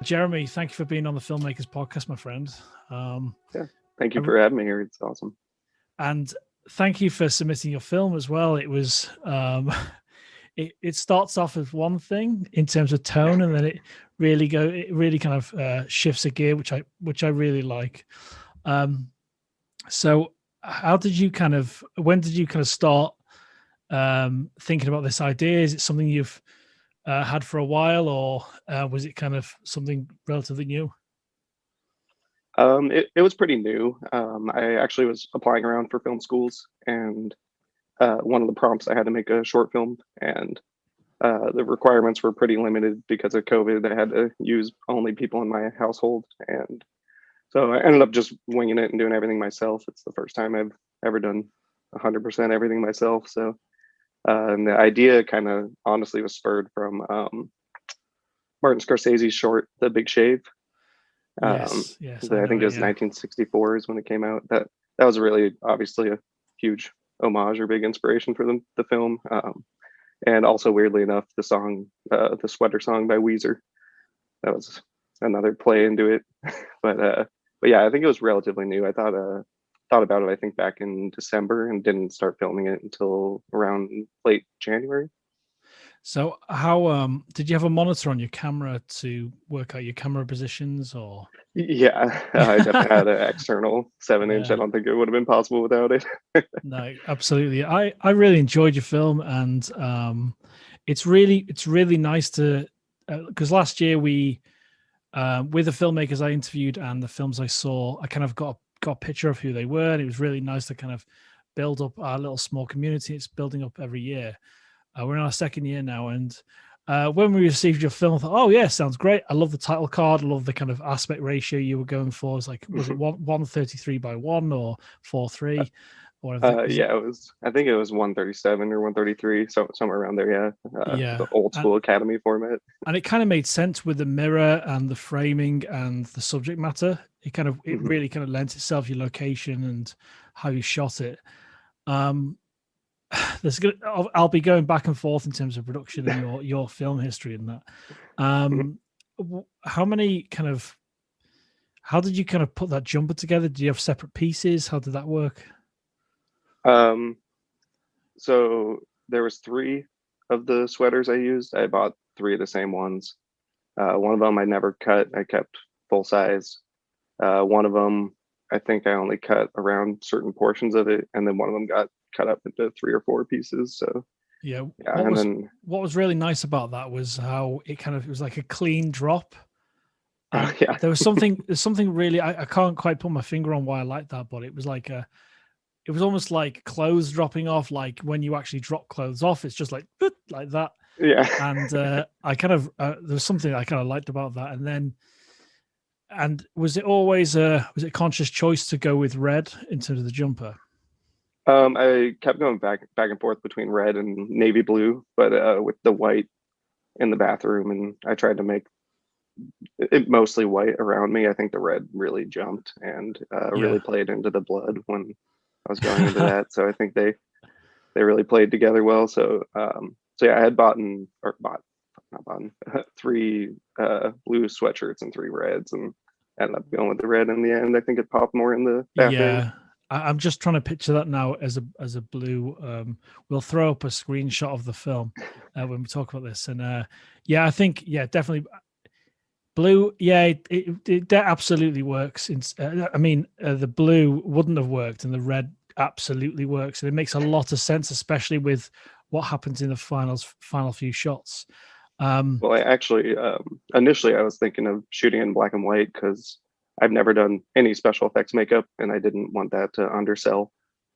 Jeremy, thank you for being on the Filmmakers podcast, my friend. Yeah, thank you for having me here. It's awesome. And thank you for submitting your film as well. It was it starts off as one thing in terms of tone, and then it really kind of shifts a gear, which I really like. So how did you when did you kind of start thinking about this idea? Is it something you've had for a while, or was it kind of something relatively new? It was pretty new. I actually was applying around for film schools, and one of the prompts I had to make a short film, and the requirements were pretty limited because of COVID. I had to use only people in my household, and so I ended up just winging it and doing everything myself. It's the first time I've ever done 100% everything myself. So, and the idea kind of honestly was spurred from Martin Scorsese's short, The Big Shave. Yes, I think it was 1964 is when it came out. That was really obviously a huge homage or big inspiration for the film. And also, weirdly enough, the song, the Sweater Song by Weezer, that was another play into it. but yeah, I think it was relatively new. I thought about it, I think, back in December, and didn't start filming it until around late January. So how did you have a monitor on your camera to work out your camera positions, or? Yeah, I definitely had an external 7-inch. I don't think it would have been possible without it. No, absolutely. I really enjoyed your film, and it's really nice to because last year we with the filmmakers I interviewed and the films I saw, I kind of got a picture of who they were, and it was really nice to kind of build up our little small community. It's building up every year. We're in our second year now, and when we received your film, I thought, oh yeah, sounds great. I love the title card. I love the kind of aspect ratio you were going for. It's like, was it 133:1 or 4:3? Yeah, it was. I think it was 137 or 133, so somewhere around there. Yeah, the old school Academy format. And it kind of made sense with the mirror and the framing and the subject matter. It really kind of lent itself, your location and how you shot it. I'll be going back and forth in terms of production and your film history and that. How did you kind of put that jumper together? Do you have separate pieces? How did that work? So there was 3 of the sweaters I used. I bought 3 of the same ones. One of them I never cut. I kept full size. One of them, I think I only cut around certain portions of it, and then one of them got cut up into 3 or 4 pieces. So yeah. What was really nice about that was how it was like a clean drop. Yeah. There's something really, I can't quite put my finger on why I like that, but it was like it was almost like clothes dropping off, like when you actually drop clothes off, it's just like that. Yeah. And I kind of there's something I kind of liked about that. And was it always was it conscious choice to go with red in terms of the jumper? I kept going back and forth between red and navy blue, but with the white in the bathroom, and I tried to make it mostly white around me. I think the red really jumped and really played into the blood when I was going into that. So I think they really played together well. So yeah, I had bought 3 blue sweatshirts and 3 reds, and ended up going with the red in the end. I think it popped more in the bathroom. Yeah. I'm just trying to picture that now as a blue. We'll throw up a screenshot of the film when we talk about this. And I think definitely blue. Yeah, it absolutely works. The blue wouldn't have worked, and the red absolutely works. And it makes a lot of sense, especially with what happens in the final few shots. Well, I actually initially I was thinking of shooting in black and white because I've never done any special effects makeup, and I didn't want that to undersell.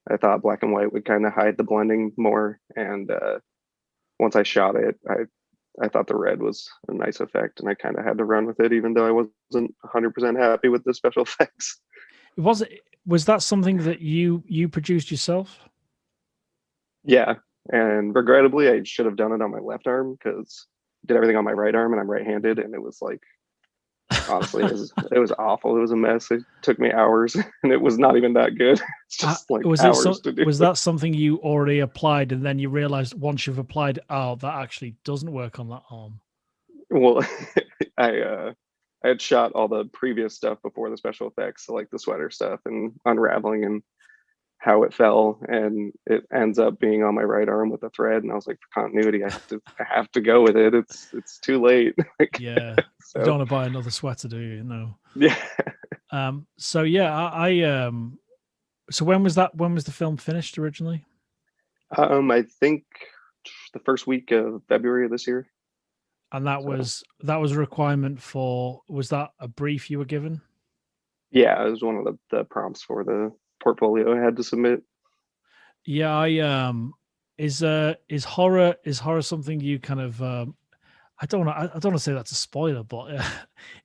I thought black and white would kind of hide the blending more. And once I shot it, I thought the red was a nice effect, and I kind of had to run with it, even though I wasn't 100% happy with the special effects. Was that something that you produced yourself? Yeah, and regrettably, I should have done it on my left arm because I did everything on my right arm, and I'm right-handed, and it was like, honestly, it was awful. It was a mess. It took me hours, and it was not even that good. It's just hours to do. Was that something you already applied, and then you realized once you've applied, oh, that actually doesn't work on that arm? Well, I I had shot all the previous stuff before the special effects, so like the sweater stuff and unraveling and how it fell, and it ends up being on my right arm with a thread. And I was like, for continuity, I have to go with it. It's too late. Like, Yeah, so, you don't want to buy another sweater, do you? No. Yeah. So yeah, so when was that? When was the film finished originally? I think the first week of February of this year. And that was a requirement for. Was that a brief you were given? Yeah, it was one of the prompts for the portfolio I had to submit. Yeah, I is horror something you kind of I don't want to say that's a spoiler, but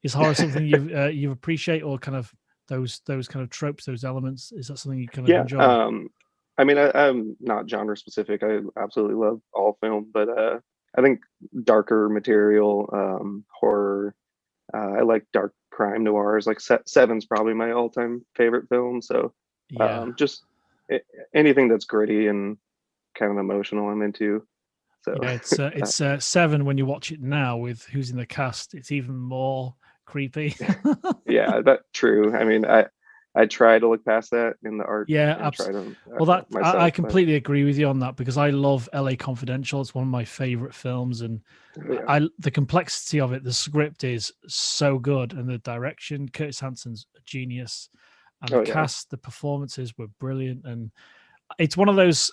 is horror something you appreciate, or kind of those kind of tropes, those elements? Is that something you kind of enjoy? I mean, I'm not genre specific. I absolutely love all film, but I think darker material, horror. I like dark crime noirs. Like Seven's probably my all-time favorite film. So Yeah, just anything that's gritty and kind of emotional, I'm into. So yeah, it's Seven. When you watch it now with who's in the cast, it's even more creepy. yeah, that's true. I mean, I try to look past that in the art. Yeah, And try to well, that myself, I completely agree with you on that, because I love LA Confidential. It's one of my favorite films, and yeah. the complexity of it, the script is so good, and the direction, Curtis Hanson's a genius, and the cast, the performances were brilliant, and it's one of those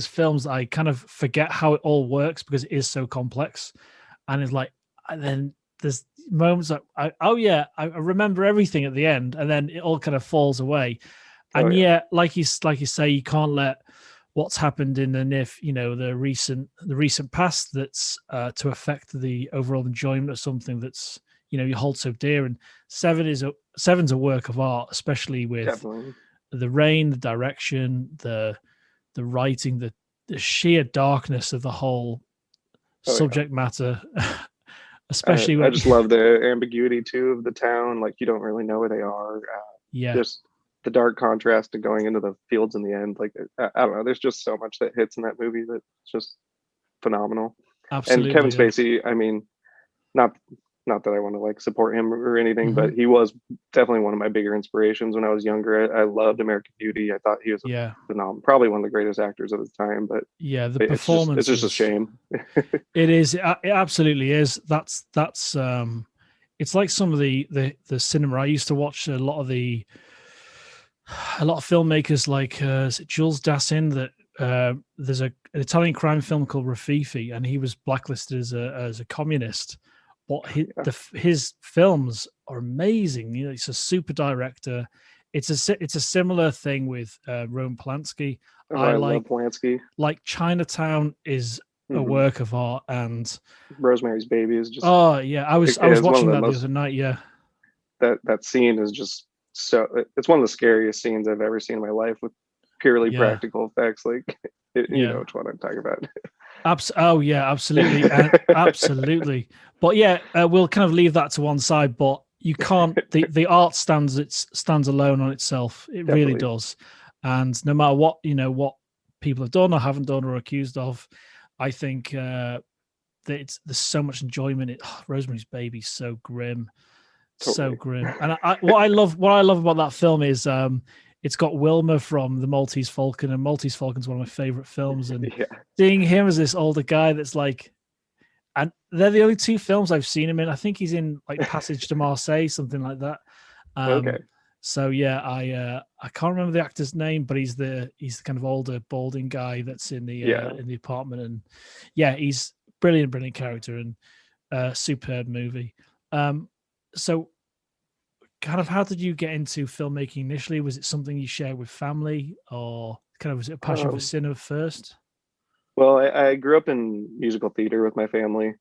films that I kind of forget how it all works because it is so complex, and it's like, and then there's moments that I remember everything at the end, and then it all kind of falls away. And like you say, you can't let what's happened in the recent past that's to affect the overall enjoyment of something that's you hold so dear. And Seven's a work of art, especially with Definitely. the rain, the direction, the writing, the sheer darkness of the whole subject matter. Especially I just love the ambiguity too of the town. Like, you don't really know where they are. Just the dark contrast to going into the fields in the end. Like, I don't know. There's just so much that hits in that movie that's just phenomenal. Absolutely. And Kevin Spacey, I mean, not that I want to like support him or anything, but he was definitely one of my bigger inspirations when I was younger. I loved American Beauty. I thought he was phenomenal, probably one of the greatest actors of his time. But the performance, it's just a shame. It is. It absolutely is. That's it's like some of the cinema. I used to watch a lot of filmmakers like is it Jules Dassin, that there's an Italian crime film called Rafifi, and he was blacklisted as a communist, but his films are amazing. He's a super director. It's a similar thing with Roman Polanski. I love Polanski. Like Chinatown is a work of art, and Rosemary's Baby is just I was watching that the other night. That scene is just so, it's one of the scariest scenes I've ever seen in my life, with purely practical effects. Like, you know which one I'm talking about. Absolutely. Absolutely. But we'll kind of leave that to one side, but you can't, the art stands alone on itself. It Definitely. Really does. And no matter what people have done or haven't done or accused of, I think that there's so much enjoyment. Rosemary's Baby is so grim. Totally. So grim. And what I love about that film is it's got Wilmer from The Maltese Falcon, and Maltese Falcon's one of my favorite films. And seeing him as this older guy that's like, and they're the only two films I've seen him in. I think he's in like Passage to Marseille, something like that. Okay. So I can't remember the actor's name, but he's the kind of older balding guy that's in the apartment, and he's brilliant character, and superb movie. So kind of how did you get into filmmaking initially? Was it something you shared with family, or kind of was it a passion for cinema first? Well, I grew up in musical theater with my family.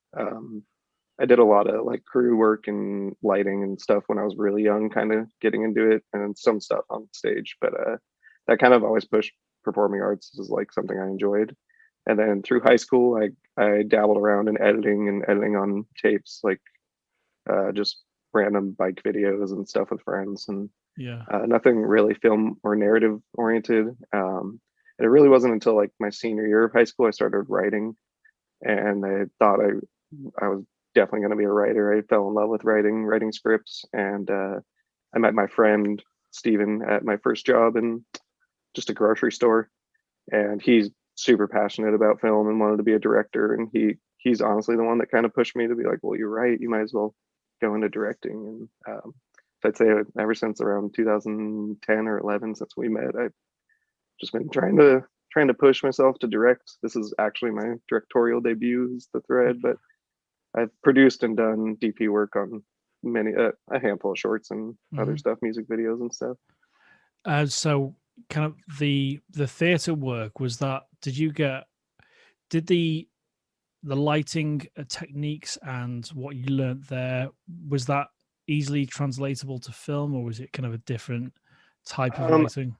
I did a lot of like crew work and lighting and stuff when I was really young, kind of getting into it, and some stuff on stage. But that kind of always pushed performing arts as like something I enjoyed. And then through high school, I dabbled around in editing on tapes, like just random bike videos and stuff with friends, and nothing really film or narrative oriented. And it really wasn't until like my senior year of high school I started writing, and I thought I was definitely going to be a writer. I fell in love with writing scripts, and I met my friend Steven at my first job in just a grocery store, and he's super passionate about film and wanted to be a director, and he's honestly the one that kind of pushed me to be like, well, you're right, you might as well go into directing. And I'd say ever since around 2010 or 11, since we met, I've just been trying to push myself to direct. This is actually my directorial debut, is The Thread, but I've produced and done DP work on many a handful of shorts and other stuff, music videos and stuff. So kind of the theater work, was that, did the lighting techniques and what you learned there, was that easily translatable to film, or was it kind of a different type of lighting?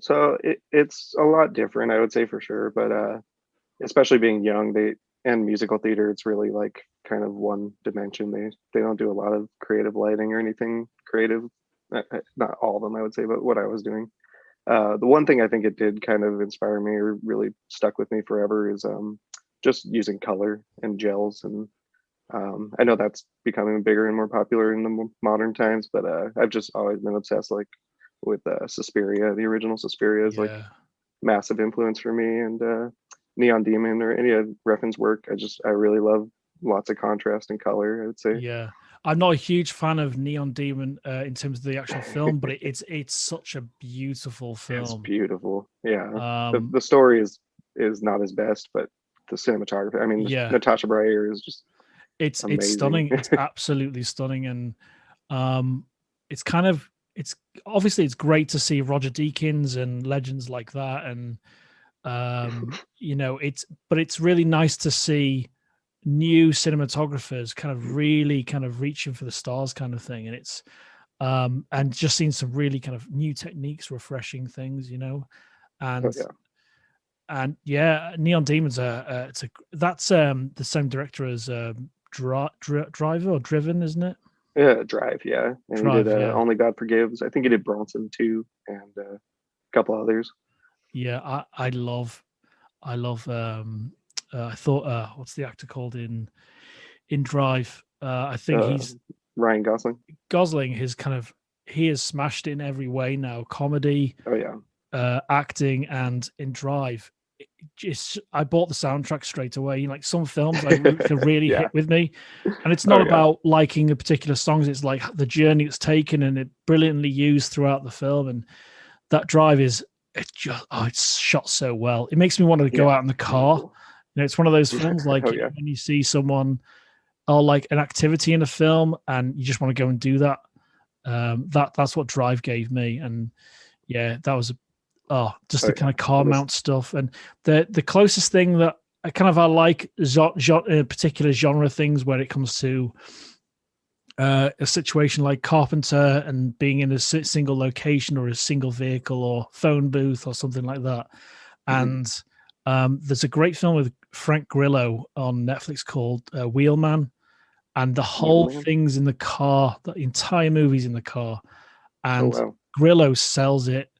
So it's a lot different, I would say, for sure, but especially being young, and musical theater, it's really like kind of one dimension. They don't do a lot of creative lighting or anything creative, not all of them, I would say, but what I was doing. The one thing I think it did kind of inspire me or really stuck with me forever is just using color and gels. And I know that's becoming bigger and more popular in the modern times, but I've just always been obsessed like with Suspiria. The original Suspiria is like massive influence for me, and Neon Demon or any of Refn's work. I really love lots of contrast and color, I would say. Yeah. I'm not a huge fan of Neon Demon in terms of the actual film, but it's such a beautiful film. It's beautiful. Yeah. The story is not his best, but the cinematography, I mean, Natasha Breyer is just it's amazing. stunning. It's absolutely stunning. And it's kind of, it's obviously it's great to see Roger Deakins and legends like that. And you know, but it's really nice to see new cinematographers kind of really kind of reaching for the stars kind of thing. And it's and just seeing some really kind of new techniques, refreshing things, you know. And and Neon Demons that's the same director as Driver or Driven, isn't it? Yeah, Drive, yeah. And Drive, he did Only God Forgives. I think he did Bronson too, and a couple others. Yeah, I love I thought what's the actor called in Drive? I think he's Ryan Gosling. He has smashed it in every way now. Comedy, acting, and in Drive. I bought the soundtrack straight away. Like some films can really hit with me, and it's not about liking a particular songs. It's like the journey it's taken and it brilliantly used throughout the film. And that Drive it's shot so well. It makes me want to go out in the car. You know, it's one of those films like when you see someone or like an activity in a film and you just want to go and do that. That's what Drive gave me. And that was the kind of car mount stuff. And the closest thing that I like particular genre things where it comes to a situation like Carpenter and being in a single location or a single vehicle or phone booth or something like that. And there's a great film with Frank Grillo on Netflix called Wheelman, and the whole thing's in the car. The entire movie's in the car, and Grillo sells it.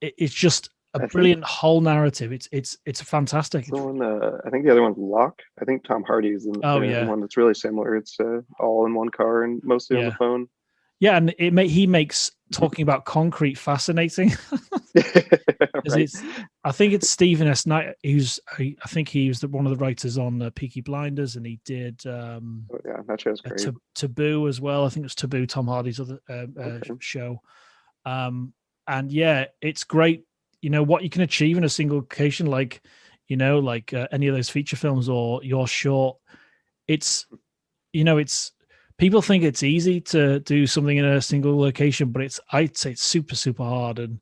It's just a brilliant whole narrative. It's fantastic. I think the other one's Locke. I think Tom Hardy's in the one that's really similar. It's all in one car and mostly on the phone. Yeah, and he makes talking about concrete fascinating. I think it's Stephen S. Knight I think he was one of the writers on Peaky Blinders, and he did that show's great. Taboo as well. I think it was Taboo, Tom Hardy's other show. And it's great. You know what you can achieve in a single location, like any of those feature films or your short. It's people think it's easy to do something in a single location, but I'd say it's super, super hard. And,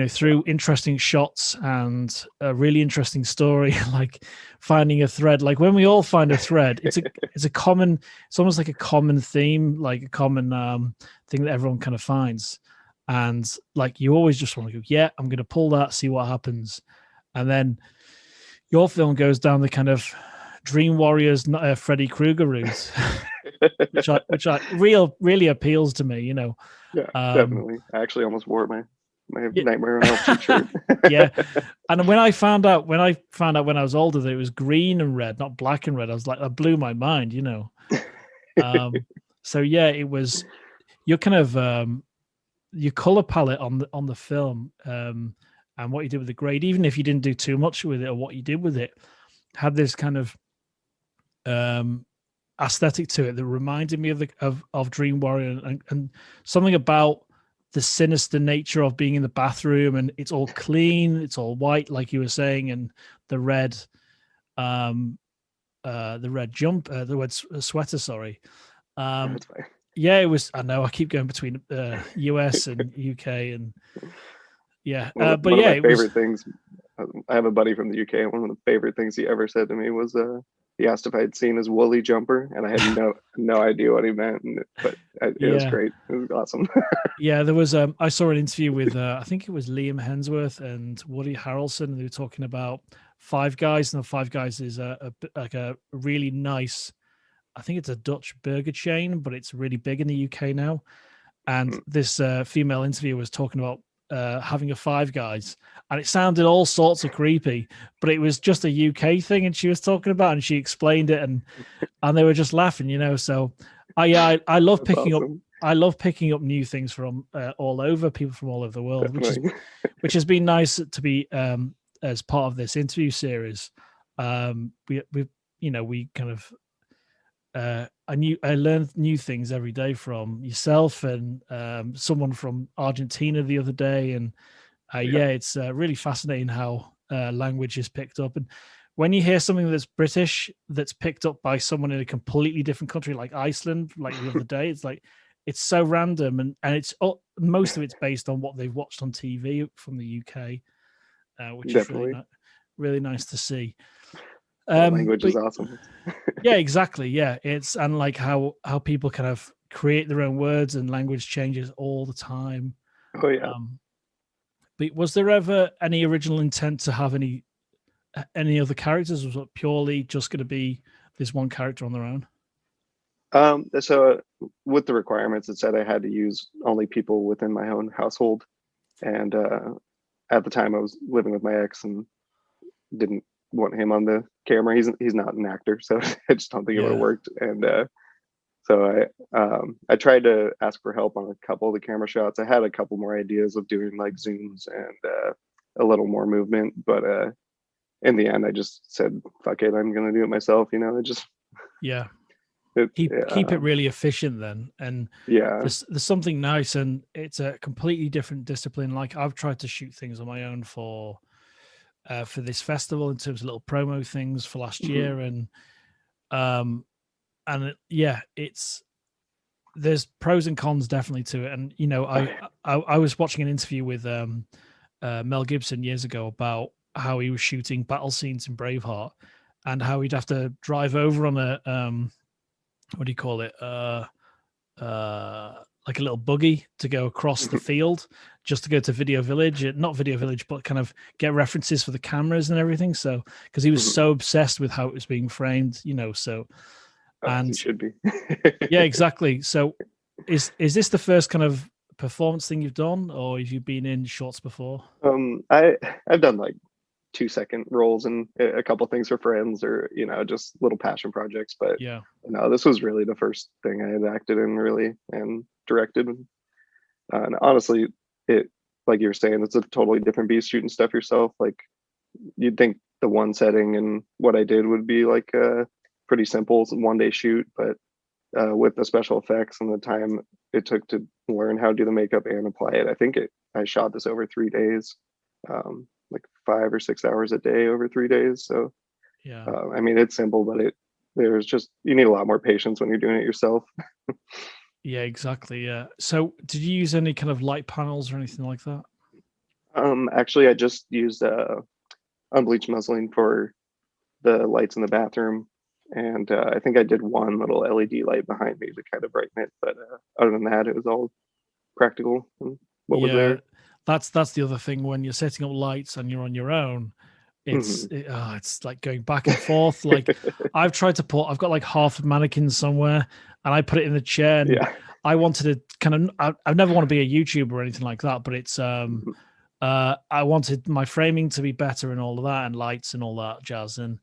through interesting shots and a really interesting story, like finding a thread, like when we all find a thread, it's almost like a common theme, like a common thing that everyone kind of finds. And like, you always just want to go, I'm going to pull that, see what happens. And then your film goes down the kind of Dream Warriors, Freddy Krueger route, which really appeals to me, Yeah, definitely. I actually almost wore my My Yeah. Nightmare on Elm Street shirt. Yeah. And when I found out when I was older that it was green and red, not black and red, I was like, that blew my mind, you know. So yeah, it was your kind of your color palette on the film, and what you did with the grade, even if you didn't do too much with it, or what you did with it, had this kind of aesthetic to it that reminded me of Dream Warrior, and something about the sinister nature of being in the bathroom, and it's all clean, it's all white, like you were saying, and the red sweater, sorry. Yeah, it was. I know I keep going between US and UK, and yeah, but one yeah, of my favorite things. I have a buddy from the UK, and one of the favorite things he ever said to me was, he asked if I had seen his woolly jumper, and I had no idea what he meant, but it was great. It was awesome. Yeah, there was. I saw an interview with I think it was Liam Hemsworth and Woody Harrelson, and they were talking about Five Guys, and the Five Guys is like a really nice. I think it's a Dutch burger chain, but it's really big in the UK now. And this female interviewer was talking about having a Five Guys, and it sounded all sorts of creepy, but it was just a UK thing, and she was talking about, and she explained it, and they were just laughing, you know. So I love picking up. I love picking up new things from all over, people from all over the world, which has been nice to be as part of this interview series. We kind of. I learned new things every day from yourself and someone from Argentina the other day, and it's really fascinating how language is picked up. And when you hear something that's British that's picked up by someone in a completely different country, like Iceland, like the other day, it's like it's so random, and it's most of it's based on what they've watched on TV from the UK, which Definitely. Is really nice to see. Language is awesome. Yeah, exactly. Yeah, it's and like how people kind of create their own words, and language changes all the time. Oh yeah. But was there ever any original intent to have any other characters? Was it purely just going to be this one character on their own? So with the requirements, it said I had to use only people within my own household, and at the time I was living with my ex and didn't want him on the camera. He's not an actor, so I just don't think it would have worked. And so I tried to ask for help on a couple of the camera shots. I had a couple more ideas of doing like zooms and a little more movement, but in the end I just said fuck it, I'm gonna do it myself, you know. Keep it really efficient then, and there's something nice, and it's a completely different discipline. Like I've tried to shoot things on my own for this festival in terms of little promo things for last year, and there's pros and cons definitely to it. And you know, I was watching an interview with Mel Gibson years ago about how he was shooting battle scenes in Braveheart, and how he'd have to drive over on a what do you call it? Like a little buggy to go across the field just to go to Video Village, not Video Village, but kind of get references for the cameras and everything. So, because he was so obsessed with how it was being framed, you know, so. And it should be. Yeah, exactly. So is this the first kind of performance thing you've done, or have you been in shorts before? I've done like 2-second roles and a couple things for friends, or you know, just little passion projects, but no, this was really the first thing I had acted in really and directed. And honestly, it, like you were saying, it's a totally different beast shooting stuff yourself. Like you'd think the one setting and what I did would be like a pretty simple one-day shoot, but with the special effects and the time it took to learn how to do the makeup and apply it, I shot this over 3 days, like 5 or 6 hours a day over 3 days. So I mean, it's simple, but there's just, you need a lot more patience when you're doing it yourself. Yeah, exactly. Yeah. So did you use any kind of light panels or anything like that? Actually, I just used unbleached muslin for the lights in the bathroom, and I think I did one little LED light behind me to kind of brighten it, but other than that, it was all practical and what was there. That's the other thing when you're setting up lights and you're on your own. It's like going back and forth. Like I've got like half a mannequin somewhere, and I put it in the chair, and I wanted to kind of, I never want to be a YouTuber or anything like that, but it's, I wanted my framing to be better and all of that, and lights and all that jazz. And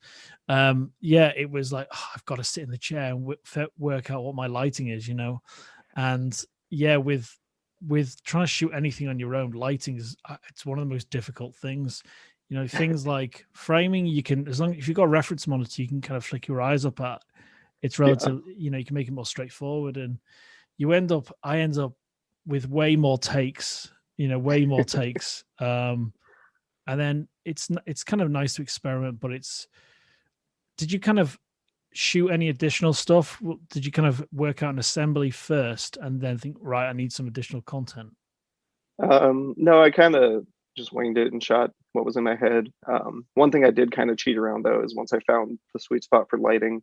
yeah, it was like, oh, I've got to sit in the chair and work out what my lighting is, you know. And yeah, with trying to shoot anything on your own, lighting is it's one of the most difficult things. You know, things like framing, you can, as long if you've got a reference monitor, you can kind of flick your eyes up at. It's relative, you know, you can make it more straightforward, and I end up with way more takes, you know, way more takes. And then it's kind of nice to experiment, but did you kind of shoot any additional stuff? Did you kind of work out an assembly first and then think, right, I need some additional content? No, I kind of just winged it and shot what was in my head. One thing I did kind of cheat around though is once I found the sweet spot for lighting,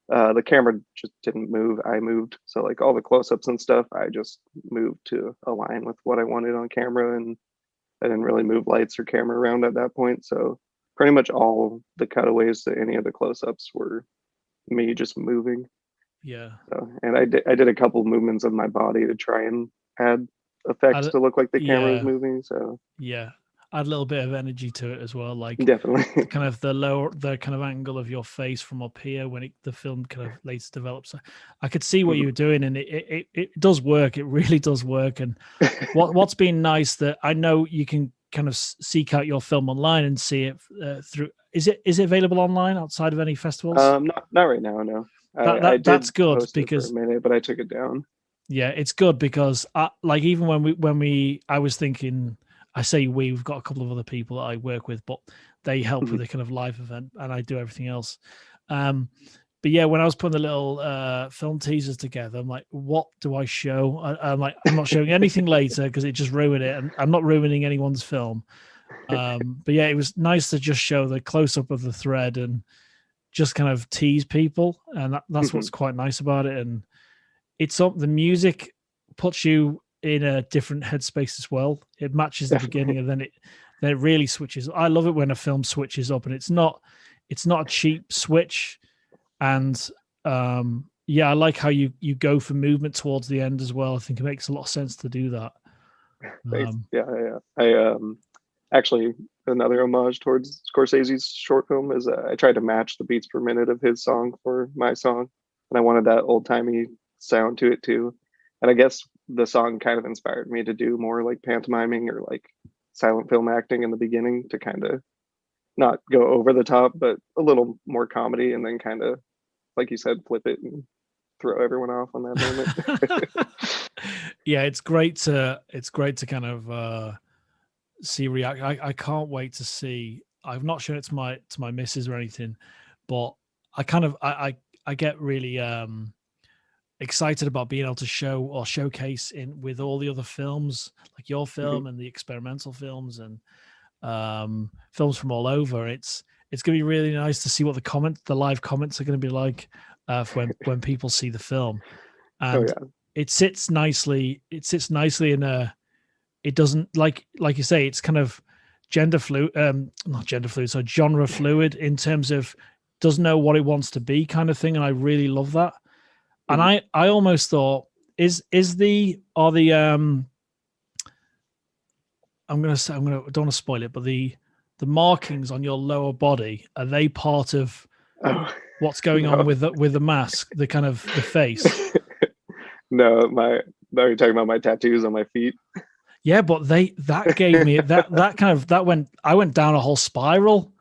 the camera just didn't move. I moved. So like all the close-ups and stuff, I just moved to align with what I wanted on camera, and I didn't really move lights or camera around at that point. So pretty much all the cutaways to any of the close-ups were me just moving. Yeah. So, and I did a couple movements of my body to try and add effects to look like the camera was moving. So yeah, add a little bit of energy to it as well, like definitely kind of the kind of angle of your face from up here when the film kind of later develops. I could see what you were doing, and it does work. It really does work. And what's been nice, that I know you can kind of seek out your film online and see it through. Is it available online outside of any festivals? Not right now, no. That's good, because for a minute, but I took it down. Yeah, it's good because like even when I was thinking, I say we've got a couple of other people that I work with, but they help with the kind of live event, and I do everything else. But yeah, when I was putting the little film teasers together, I'm like, what do I show? I'm like, I'm not showing anything later because it just ruined it, and I'm not ruining anyone's film. But yeah, it was nice to just show the close up of the thread and just kind of tease people, and that's what's quite nice about it. And it's the music puts you in a different headspace as well. It matches the beginning, and then it really switches. I love it when a film switches up, and it's not a cheap switch. And yeah, I like how you go for movement towards the end as well. I think it makes a lot of sense to do that. Yeah. I actually, another homage towards Scorsese's short film is I tried to match the beats per minute of his song for my song, and I wanted that old timey sound to it too. And I guess the song kind of inspired me to do more like pantomiming or like silent film acting in the beginning, to kind of not go over the top, but a little more comedy, and then kind of, like you said, flip it and throw everyone off on that moment. Yeah, it's great to kind of see react. I can't wait to see. I've not shown it to my missus or anything, but I kind of I get really excited about being able to show or showcase in with all the other films, like your film and the experimental films and films from all over. It's going to be really nice to see what the live comments are going to be like when people see the film. And it sits nicely in a, it doesn't, like you say, it's kind of not gender fluid, so genre fluid, in terms of doesn't know what it wants to be kind of thing. And I really love that. And I almost thought, I don't want to spoil it, but the markings on your lower body, are they part of what's going on with the mask, the kind of the face? No, are you talking about my tattoos on my feet? Yeah, but that gave me I went down a whole spiral,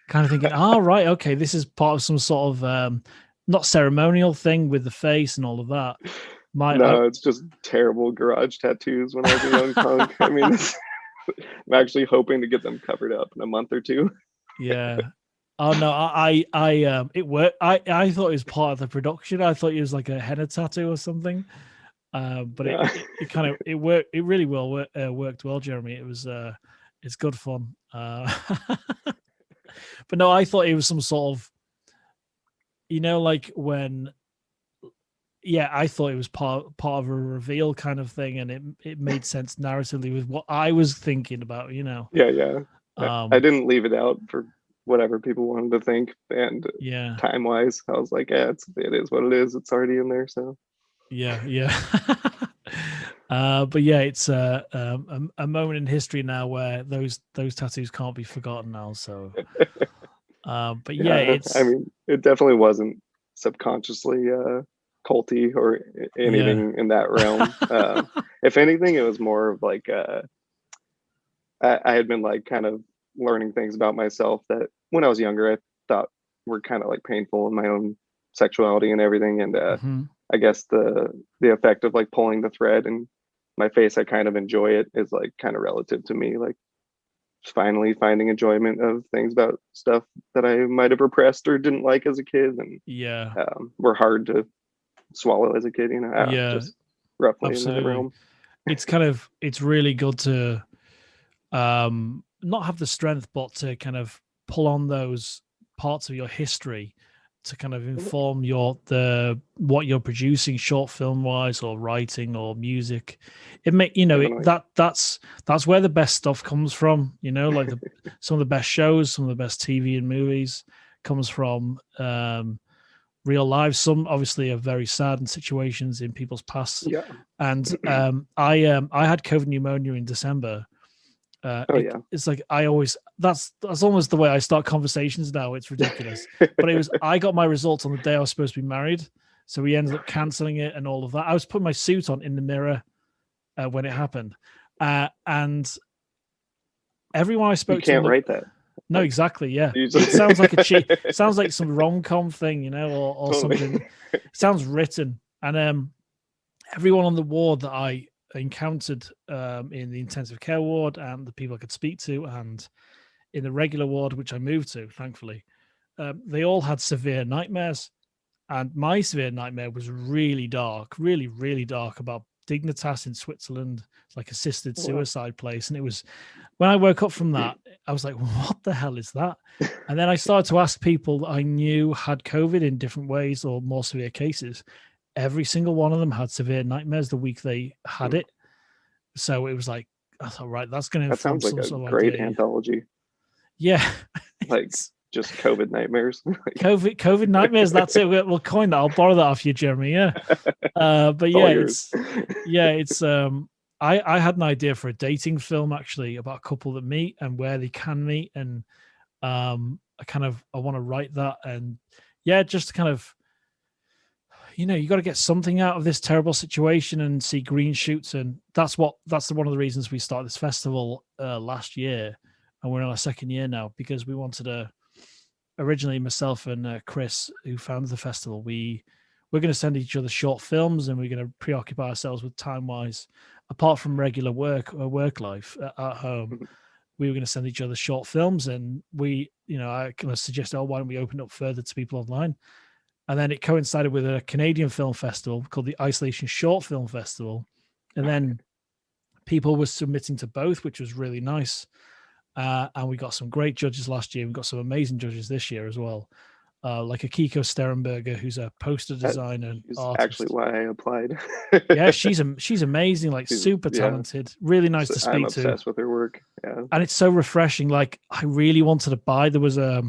kind of thinking, right, okay, this is part of some sort of not ceremonial thing with the face and all of that. It's just terrible garage tattoos when I was a young punk. I mean, I'm actually hoping to get them covered up in a month or two. Yeah. Oh no, it worked. I thought it was part of the production. I thought it was like a henna tattoo or something. But it kind of it worked. It really worked well, Jeremy. It was it's good fun. But no, I thought it was some sort of, like when, I thought it was part of a reveal kind of thing, and it made sense narratively with what I was thinking about. Yeah. I didn't leave it out for whatever people wanted to think, and time wise, I was like, it is what it is. It's already in there, so. Yeah. But yeah, it's a moment in history now where those tattoos can't be forgotten now. So, but yeah, Yeah, I it's mean, it definitely wasn't subconsciously culty or yeah, anything in that realm. If anything, it was more of like I had been like kind of learning things about myself that when I was younger I thought were kind of like painful in my own sexuality and everything. And mhm. I guess the effect of like pulling the thread and my face, I kind of enjoy it, is like kind of relative to me. Like finally finding enjoyment of things about stuff that I might have repressed or didn't like as a kid, and Yeah, were hard to swallow as a kid. yeah, Just roughly in that absolutely. realm. It's really good to not have the strength, but to kind of pull on those parts of your history to kind of inform what you're producing short film wise or writing or music. It may Definitely. that's where the best stuff comes from, like some of the best shows, some of the best TV and movies comes from real lives. Some obviously are very sad in situations in people's pasts. Yeah. And I had COVID pneumonia in December. Oh yeah. It's like that's almost the way I start conversations now. It's ridiculous. But I got my results on the day I was supposed to be married, so we ended up canceling it and all of that. I was putting my suit on in the mirror when it happened, and everyone I You spoke to can't write that. no, Like, exactly, yeah. you It just sounds like it sounds like some rom-com thing, or totally. something. It sounds written. And everyone on the ward that I encountered in the intensive care ward, and the people I could speak to, and in the regular ward, which I moved to, thankfully, they all had severe nightmares. And my severe nightmare was really dark, really, really dark, about Dignitas in Switzerland, like assisted Oh, wow. suicide place. And it was when I woke up from that, I was like, what the hell is that? And then I started to ask people that I knew had COVID in different ways or more severe cases. Every single one of them had severe nightmares the week they had it. So it was like, I thought, right, that's going to That inform sounds like some a sort of great idea. anthology. Yeah. Like It's just COVID nightmares. COVID nightmares. That's it. We'll coin that. I'll borrow that off you, Jeremy. Yeah. But All yeah, yours. I had an idea for a dating film actually about a couple that meet and where they can meet. And I want to write that. And yeah, just to kind of, you got to get something out of this terrible situation and see green shoots. And that's one of the reasons we started this festival last year. And we're in our second year now, because we wanted to, originally myself and Chris, who founded the festival, we're going to send each other short films, and we're going to preoccupy ourselves with time wise, apart from regular work life at home. We were going to send each other short films, and I kind of suggested, oh, why don't we open up further to people online? And then it coincided with a Canadian film festival called the Isolation Short Film Festival. And then people were submitting to both, which was really nice. And we got some great judges last year. We've got some amazing judges this year as well. Like Akiko Sterenberger, who's a poster designer and Is actually artist. why I applied. Yeah, she's amazing, like super Yeah, talented, really nice to I'm speak to. obsessed with her work. Yeah. And it's so refreshing. Like, I really wanted to buy. There was a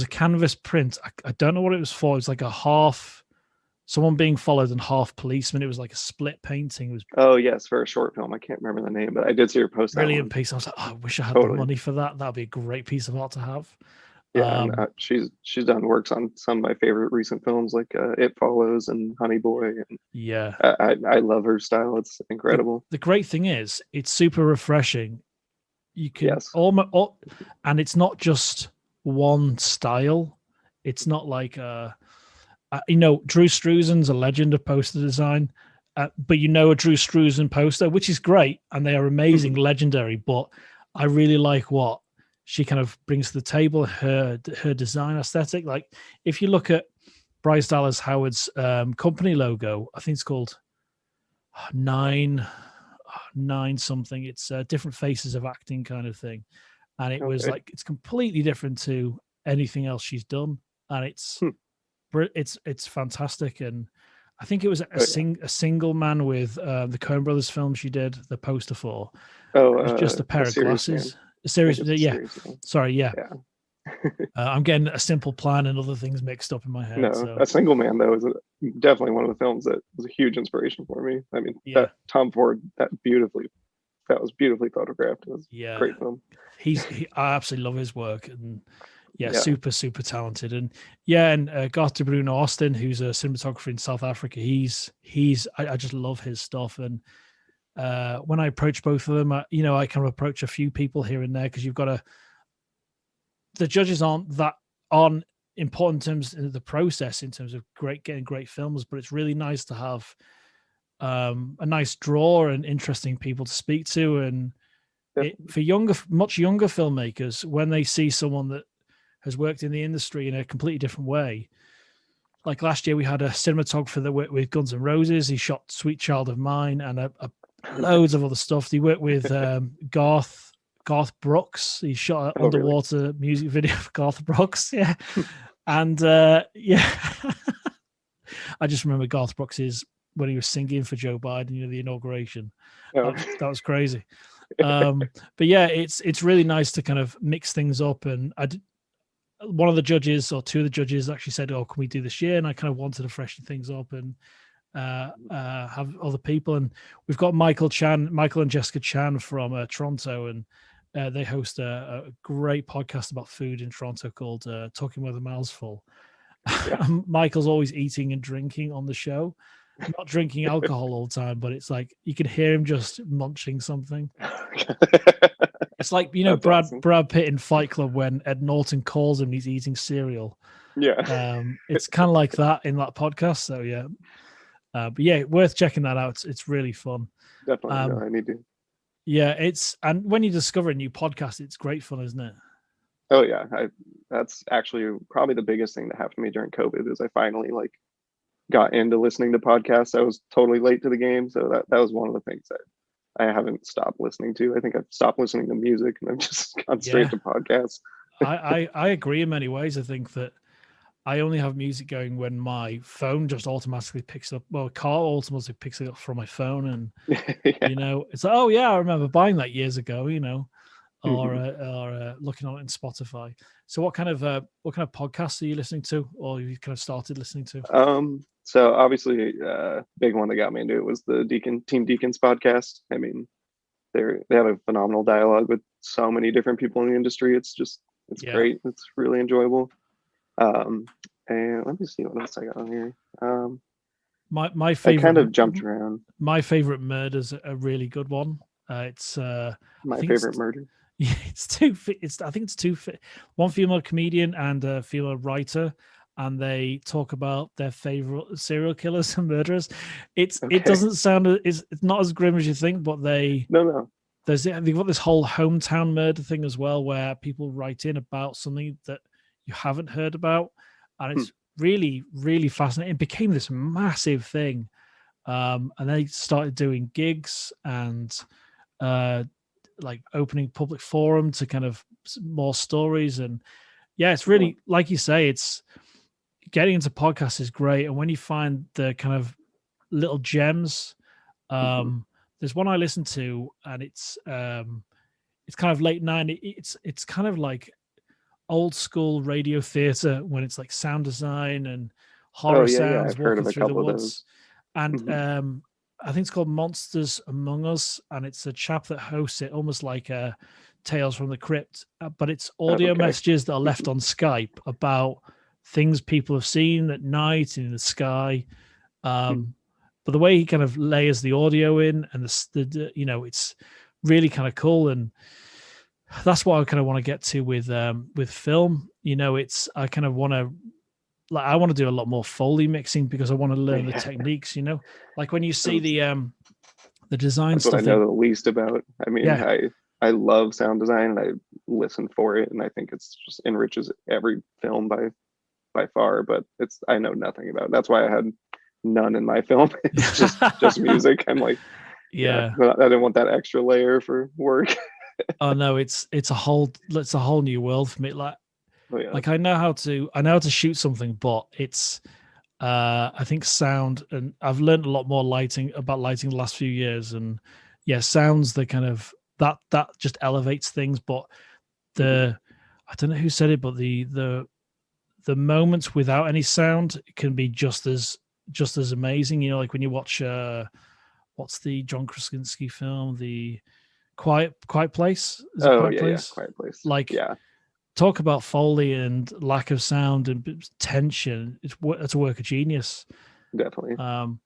canvas print. I don't know what it was for. It was like a half someone being followed and half policeman. It was like a split painting. It was Oh yes, for a short film. I can't remember the name, but I did see her post that brilliant one. piece. I was like, oh, I wish I had the Totally. money for that. That'd be a great piece of art to have. Yeah, and she's done works on some of my favorite recent films like It Follows and Honey Boy, and Yeah. I love her style. It's incredible. The great thing is it's super refreshing. You can Yes. almost, and it's not just one style. It's not like Drew Struzan's a legend of poster design, but a Drew Struzan poster, which is great, and they are amazing, legendary. But I really like what she kind of brings to the table, her design aesthetic. Like, if you look at Bryce Dallas Howard's company logo, I think it's called Nine something. It's different faces of acting kind of thing, and it was Okay. like, it's completely different to anything else she's done, and it's fantastic. And I think it was a single man with the Coen Brothers film she did the poster for. Oh, It was just a pair a of serious man. glasses. A I think series, it's a yeah. serious man. Sorry, yeah. Yeah. I'm getting a simple plan and other things mixed up in my head. No, So A Single Man though is definitely one of the films that was a huge inspiration for me. I mean, yeah, that Tom Ford, that was beautifully photographed. It was a yeah, great film. I absolutely love his work, and yeah, Yeah, super talented. And yeah, and Garth de Bruno Austin, who's a cinematographer in South Africa, I just love his stuff. And when I approach both of them, I kind of approach a few people here and there, because you've got the judges aren't important in terms of the process, in terms of getting great films, but it's really nice to have a nice draw and interesting people to speak to. And for much younger filmmakers, when they see someone that has worked in the industry in a completely different way, like last year we had a cinematographer that worked with Guns N' Roses. He shot Sweet Child of Mine and loads of other stuff. He worked with Garth Brooks. He shot an underwater really? music video for Garth Brooks. Yeah. And yeah, I just remember Garth Brooks when he was singing for Joe Biden, the inauguration. That was crazy. But yeah, it's really nice to kind of mix things up. And one of the judges, or two of the judges, actually said, "Oh, can we do this year?" And I kind of wanted to freshen things up and have other people. And we've got Michael and Jessica Chan from Toronto, and they host a great podcast about food in Toronto called Talking with a Mouth's Full. Yeah. Michael's always eating and drinking on the show, not drinking alcohol all the time, but it's like you can hear him just munching something. It's like, Brad Pitt in Fight Club when Ed Norton calls him, he's eating cereal. Yeah. It's kind of like that in that podcast. So yeah. But yeah, worth checking that out. It's really fun. Definitely. No, I need to. Yeah, and when you discover a new podcast, it's great fun, isn't it? Oh yeah, that's actually probably the biggest thing that happened to me during COVID is I finally got into listening to podcasts. I was totally late to the game, so that was one of the things that I haven't stopped listening to. I think I've stopped listening to music and I've just gone straight to podcasts. I agree in many ways. I think that I only have music going when my phone just automatically picks it up. Well, car automatically picks it up from my phone, and Yeah. it's like, oh yeah, I remember buying that years ago. Or looking on it in Spotify. So what kind of podcasts are you listening to, or you kind of started listening to? So obviously, big one that got me into it was the Team Deacons podcast. I mean, they have a phenomenal dialogue with so many different people in the industry. It's great. It's really enjoyable. And let me see what else I got on here. My favorite. I kind of jumped around. My favorite murder's a really good one. It's my favorite murder. Yeah, I think it's two. One female comedian and a female writer, and they talk about their favorite serial killers and murderers. It doesn't sound. It's not as grim as you think, but they've got this whole hometown murder thing as well, where people write in about something that you haven't heard about, and it's really, really fascinating. It became this massive thing, and they started doing gigs and like opening public forum to kind of more stories. And yeah, it's really, like you say, it's getting into podcasts is great. And when you find the kind of little gems, there's one I listen to, and it's kind of late 90s. It's kind of like old school radio theater when it's like sound design and horror sounds walking through the woods. And I think it's called Monsters Among Us, and it's a chap that hosts it, almost like Tales from the Crypt, but it's audio messages that are left on Skype about things people have seen at night in the sky. But the way he kind of layers the audio in, and it's really kind of cool. And that's what I kind of want to get to with film. I kind of want to. I want to do a lot more Foley mixing because I want to learn the techniques, like when you see the design stuff. That's what I know the least about. I mean, I love sound design and I listen for it, and I think it's just enriches every film by far, but I know nothing about it. That's why I had none in my film. It's just music. I'm like, I didn't want that extra layer for work. Oh no, it's a whole new world for me. Like I know how to shoot something, but it's I think sound, and I've learned a lot more about lighting the last few years, and sounds the kind of that just elevates things. But I don't know who said it, but the moments without any sound can be just as amazing. You know, like when you watch what's the John Krasinski film, the Quiet Place? Is it Oh Quiet yeah, yeah, Place? Quiet Place. Like, Yeah, talk about Foley and lack of sound and tension. It's a work of genius. definitely. And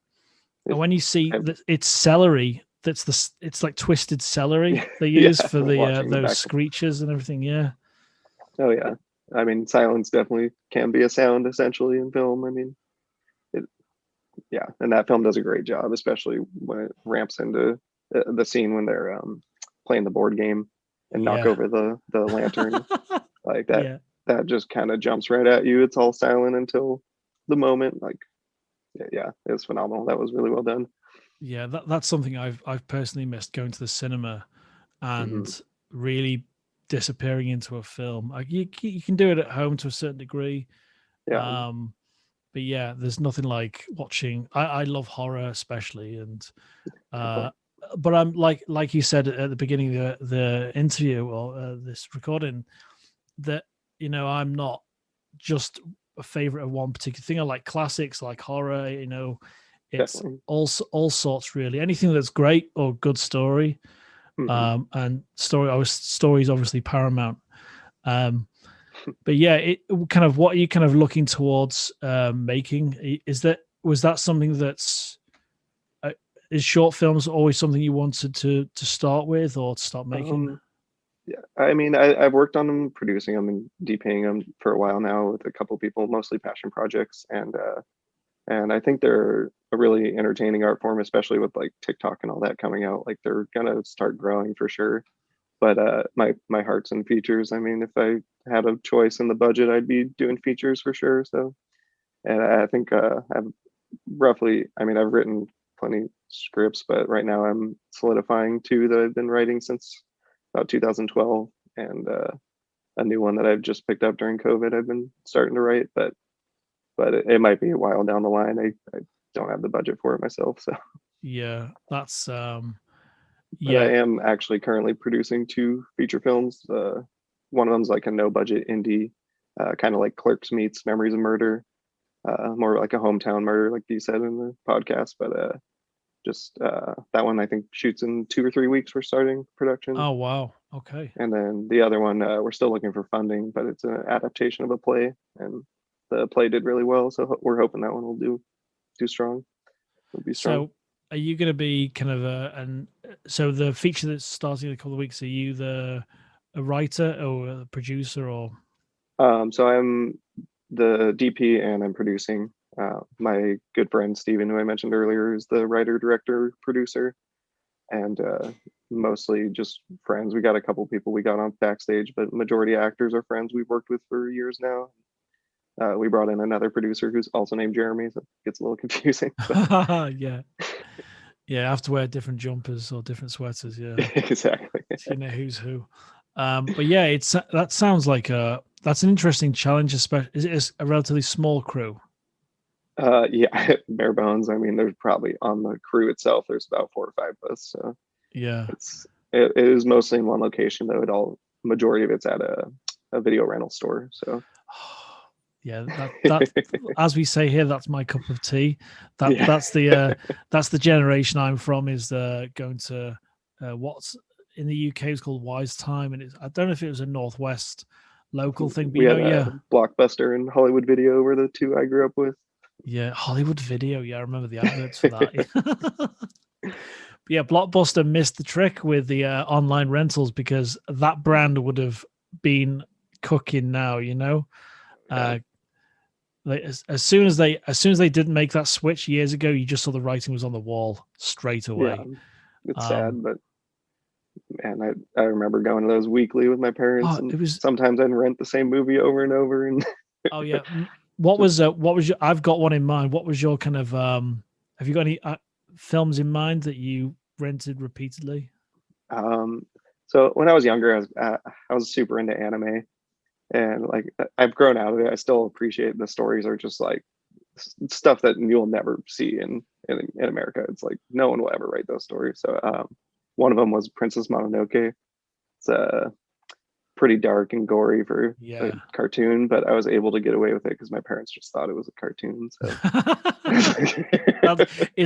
when you see I've, that it's celery, it's like twisted celery they yeah, use for the watching the those back. screeches and everything. Yeah, Oh yeah, I mean, silence definitely can be a sound essentially in film. I mean, it, yeah, and that film does a great job, especially when it ramps into the scene when they're playing the board game and knock yeah, over the lantern like that. yeah, That just kind of jumps right at you. It's all silent until the moment. Like, yeah, it was phenomenal. That was really well done. yeah. That's something I've personally missed, going to the cinema Hmm. and really disappearing into a film. Like you can do it at home to a certain degree, Yeah, um, but yeah, there's nothing like watching. I love horror especially, and definitely. uh, but I'm like you said at the beginning of the interview or this recording, that I'm not just a favorite of one particular thing. I like classics, like horror. It's Definitely. all sorts really. Anything that's great or good story, Hmm. and story is obviously paramount. Um, but yeah, it kind of, what are you kind of looking towards making? Was that something that's uh, is short films always something you wanted to start with or to start making? Um, yeah, I mean, I've worked on them, producing them, and DPing them for a while now with a couple people, mostly passion projects, and I think they're a really entertaining art form, especially with like TikTok and all that coming out. Like they're gonna start growing for sure. But my heart's in features. I mean, if I had a choice in the budget, I'd be doing features for sure. So, and I think I've roughly, I mean, I've written plenty scripts, but right now I'm solidifying two that I've been writing since about 2012, and a new one that I've just picked up during COVID. I've been starting to write, but it might be a while down the line. I don't have the budget for it myself, so. Yeah, that's But I yeah. am actually currently producing two feature films. One of them's like a no budget indie, kind of like Clerks meets Memories of Murder, more like a hometown murder, like you said in the podcast. But just that one I think shoots in 2 or 3 weeks. We're starting production, Oh wow. Okay. and then the other one we're still looking for funding, but it's an adaptation of a play, and the play did really well, so we're hoping that one will do strong. Will be strong. So are you going to be kind of so the feature that's starting in a couple of weeks, are you a writer or a producer or? So I'm the DP and I'm producing. My good friend Steven, who I mentioned earlier, is the writer, director, producer, and mostly just friends. We got a couple people we got on backstage, but majority actors are friends we've worked with for years now. We brought in another producer who's also named Jeremy, so it gets a little confusing. But Yeah. Yeah, I have to wear different jumpers or different sweaters. Yeah, exactly. so you know who's who. But yeah, that sounds like that's an interesting challenge. Especially, is it a relatively small crew? Yeah, bare bones. I mean, there's probably on the crew itself, there's about 4 or 5 of us. So Yeah, it is mostly in one location though. It all majority of it's at a video rental store. So yeah. That as we say here, that's my cup of tea. yeah, That's the generation I'm from. Is going to what's in the UK is called Wise Time, and I don't know if it was a Northwest local thing, but we had yeah, a Blockbuster and Hollywood Video were the two I grew up with. yeah, Hollywood Video. Yeah, I remember the adverts for that. But yeah, Blockbuster missed the trick with the online rentals, because that brand would have been cooking now. Yeah, Uh, as soon as they didn't make that switch years ago, you just saw the writing was on the wall straight yeah, away. it's Um, sad, but man, I remember going to those weekly with my parents, oh, and it was. sometimes I'd rent the same movie over and over, and Oh yeah. just What was your? I've got one in mind. What was your kind of? Have you got any films in mind that you rented repeatedly? um. So when I was younger, I was super into anime, and like I've grown out of it. I still appreciate the stories are just like stuff that you'll never see in America. It's like no one will ever write those stories. So one of them was Princess Mononoke. It's pretty dark and gory for a Yeah. cartoon, but I was able to get away with it because my parents just thought it was a cartoon. So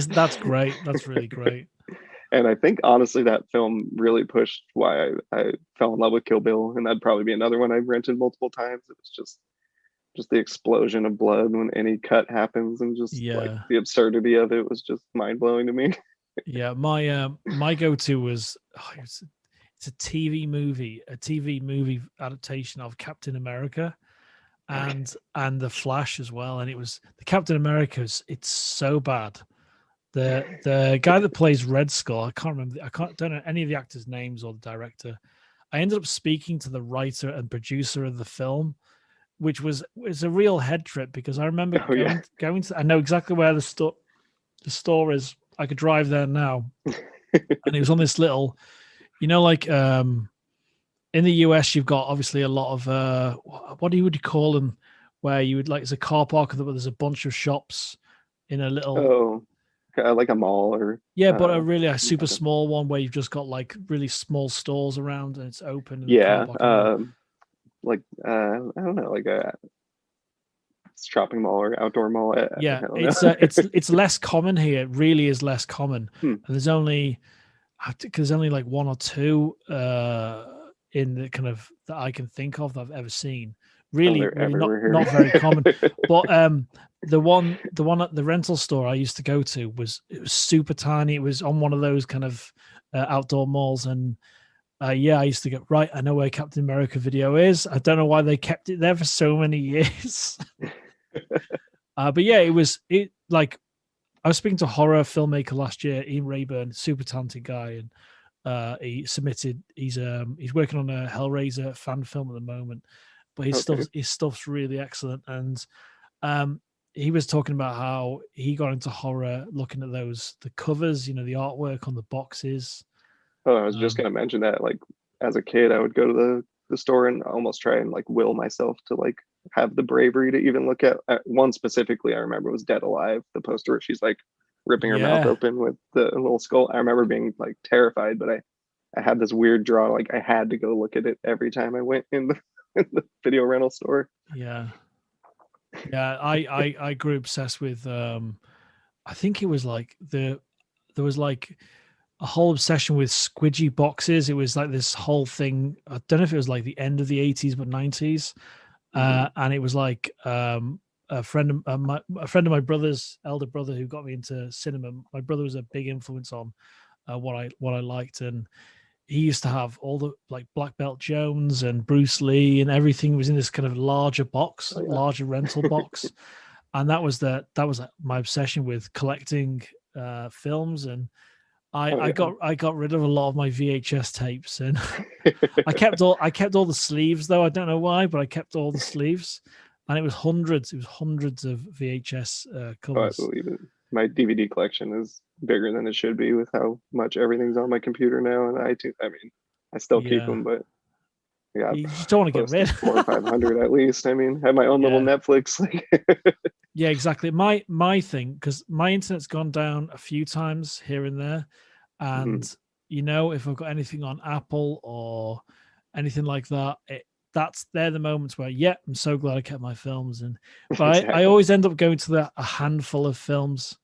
That's great. That's really great. and I think honestly that film really pushed why I fell in love with Kill Bill, and that'd probably be another one I've rented multiple times. It was just the explosion of blood when any cut happens, and just like Yeah. the absurdity of it was just mind blowing to me. Yeah. My go-to was it's a TV movie adaptation of Captain America and the Flash as well. And it was the Captain America's. It's so bad. The guy that plays Red Skull, don't know any of the actors' names or the director. I ended up speaking to the writer and producer of the film, which was a real head trip because I remember going to. I know exactly where the store is. I could drive there now, and it was on this little, like in the US, you've got obviously a lot of what would you call them, where you would like it's a car park, but there's a bunch of shops in a little. Oh, like a mall or But a super small one where you've just got like really small stores around and it's open. And yeah, like I don't know, like a shopping mall or outdoor mall. It's less common here. It really is less common. Hmm. And there's only like one or two in the kind of that I can think of that I've ever seen. Really not very common. But the one at the rental store I used to go to it was super tiny. It was on one of those kind of outdoor malls, and I used to go, right, I know where Captain America video is. I don't know why they kept it there for so many years. But yeah, it was like I was speaking to a horror filmmaker last year, Ian Rayburn, super talented guy, and he submitted. He's working on a Hellraiser fan film at the moment, but his stuff's really excellent. And he was talking about how he got into horror looking at the covers, the artwork on the boxes. Oh, I was just gonna mention that. Like as a kid, I would go to the store and almost try and like will myself to like have the bravery to even look at one specifically. I remember was Dead Alive, the poster where she's like ripping her mouth open with the little skull. I remember being like terrified, but I had this weird draw. Like I had to go look at it every time I went in the video rental store. Yeah. I grew obsessed with. I think it was like there was like a whole obsession with squidgy boxes. It was like this whole thing. I don't know if it was like the end of the 80s, but 90s. And it was like a friend of my brother's elder brother who got me into cinema. My brother was a big influence on what I liked, and he used to have all the like Black Belt Jones and Bruce Lee, and everything was in this kind of larger box, larger rental box. And that was my obsession with collecting films. And I got rid of a lot of my VHS tapes, and I kept all the sleeves though. I don't know why, but I kept all the sleeves, and it was hundreds of VHS covers. I believe it. My DVD collection is bigger than it should be with how much everything's on my computer now and iTunes. I mean, I still keep them, but you just don't want to get rid. 400 or 500 at least. I mean, I have my own little Netflix. Yeah, exactly. My thing, because my internet's gone down a few times here and there, and if I've got anything on Apple or anything like that, they're the moments where I'm so glad I kept my films. And but exactly. I always end up going to a handful of films.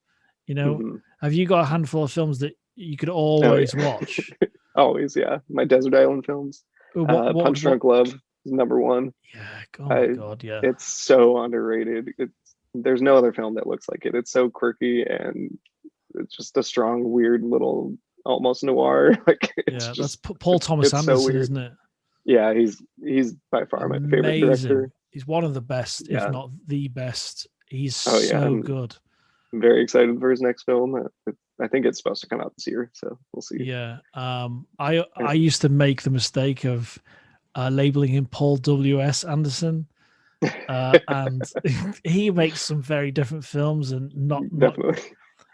Have you got a handful of films that you could always watch? Always, yeah. My Desert Island films. Punch Drunk Love is number one. Yeah, oh my god, yeah. It's so underrated. There's no other film that looks like it. It's so quirky and it's just a strong, weird little almost noir. Like that's Paul Thomas Anderson, isn't it? Yeah, he's by far my favorite director. He's one of the best, if not the best. He's good. I'm very excited for his next film. I think it's supposed to come out this year, so we'll see. Yeah. I used to make the mistake of labeling him Paul W.S. Anderson. And he makes some very different films, and not definitely.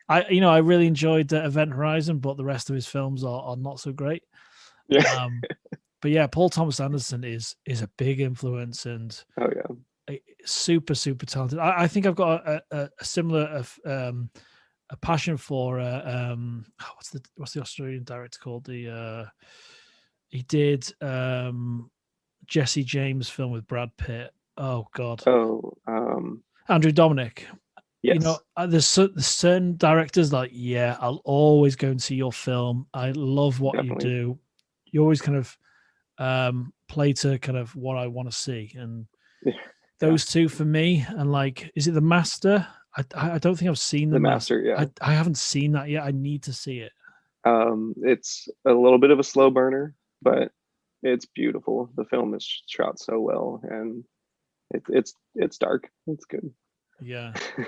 I really enjoyed Event Horizon, but the rest of his films are not so great. Yeah. But yeah, Paul Thomas Anderson is a big influence, and super talented. I think I've got a similar a passion for what's the Australian director called? He did Jesse James film with Brad Pitt. Oh God, Oh, Andrew Dominic. You know, yes, there's certain directors like, yeah, I'll always go and see your film. I love what you definitely. do. You always kind of play to kind of what I want to see, and Yeah, those two for me. And like, is it The Master? I don't think I've seen The The Master. Master. Yeah. I haven't seen that yet. I need to see it. It's a little bit of a slow burner, but it's beautiful. The film is shot so well, and it's dark. It's good. Yeah. Not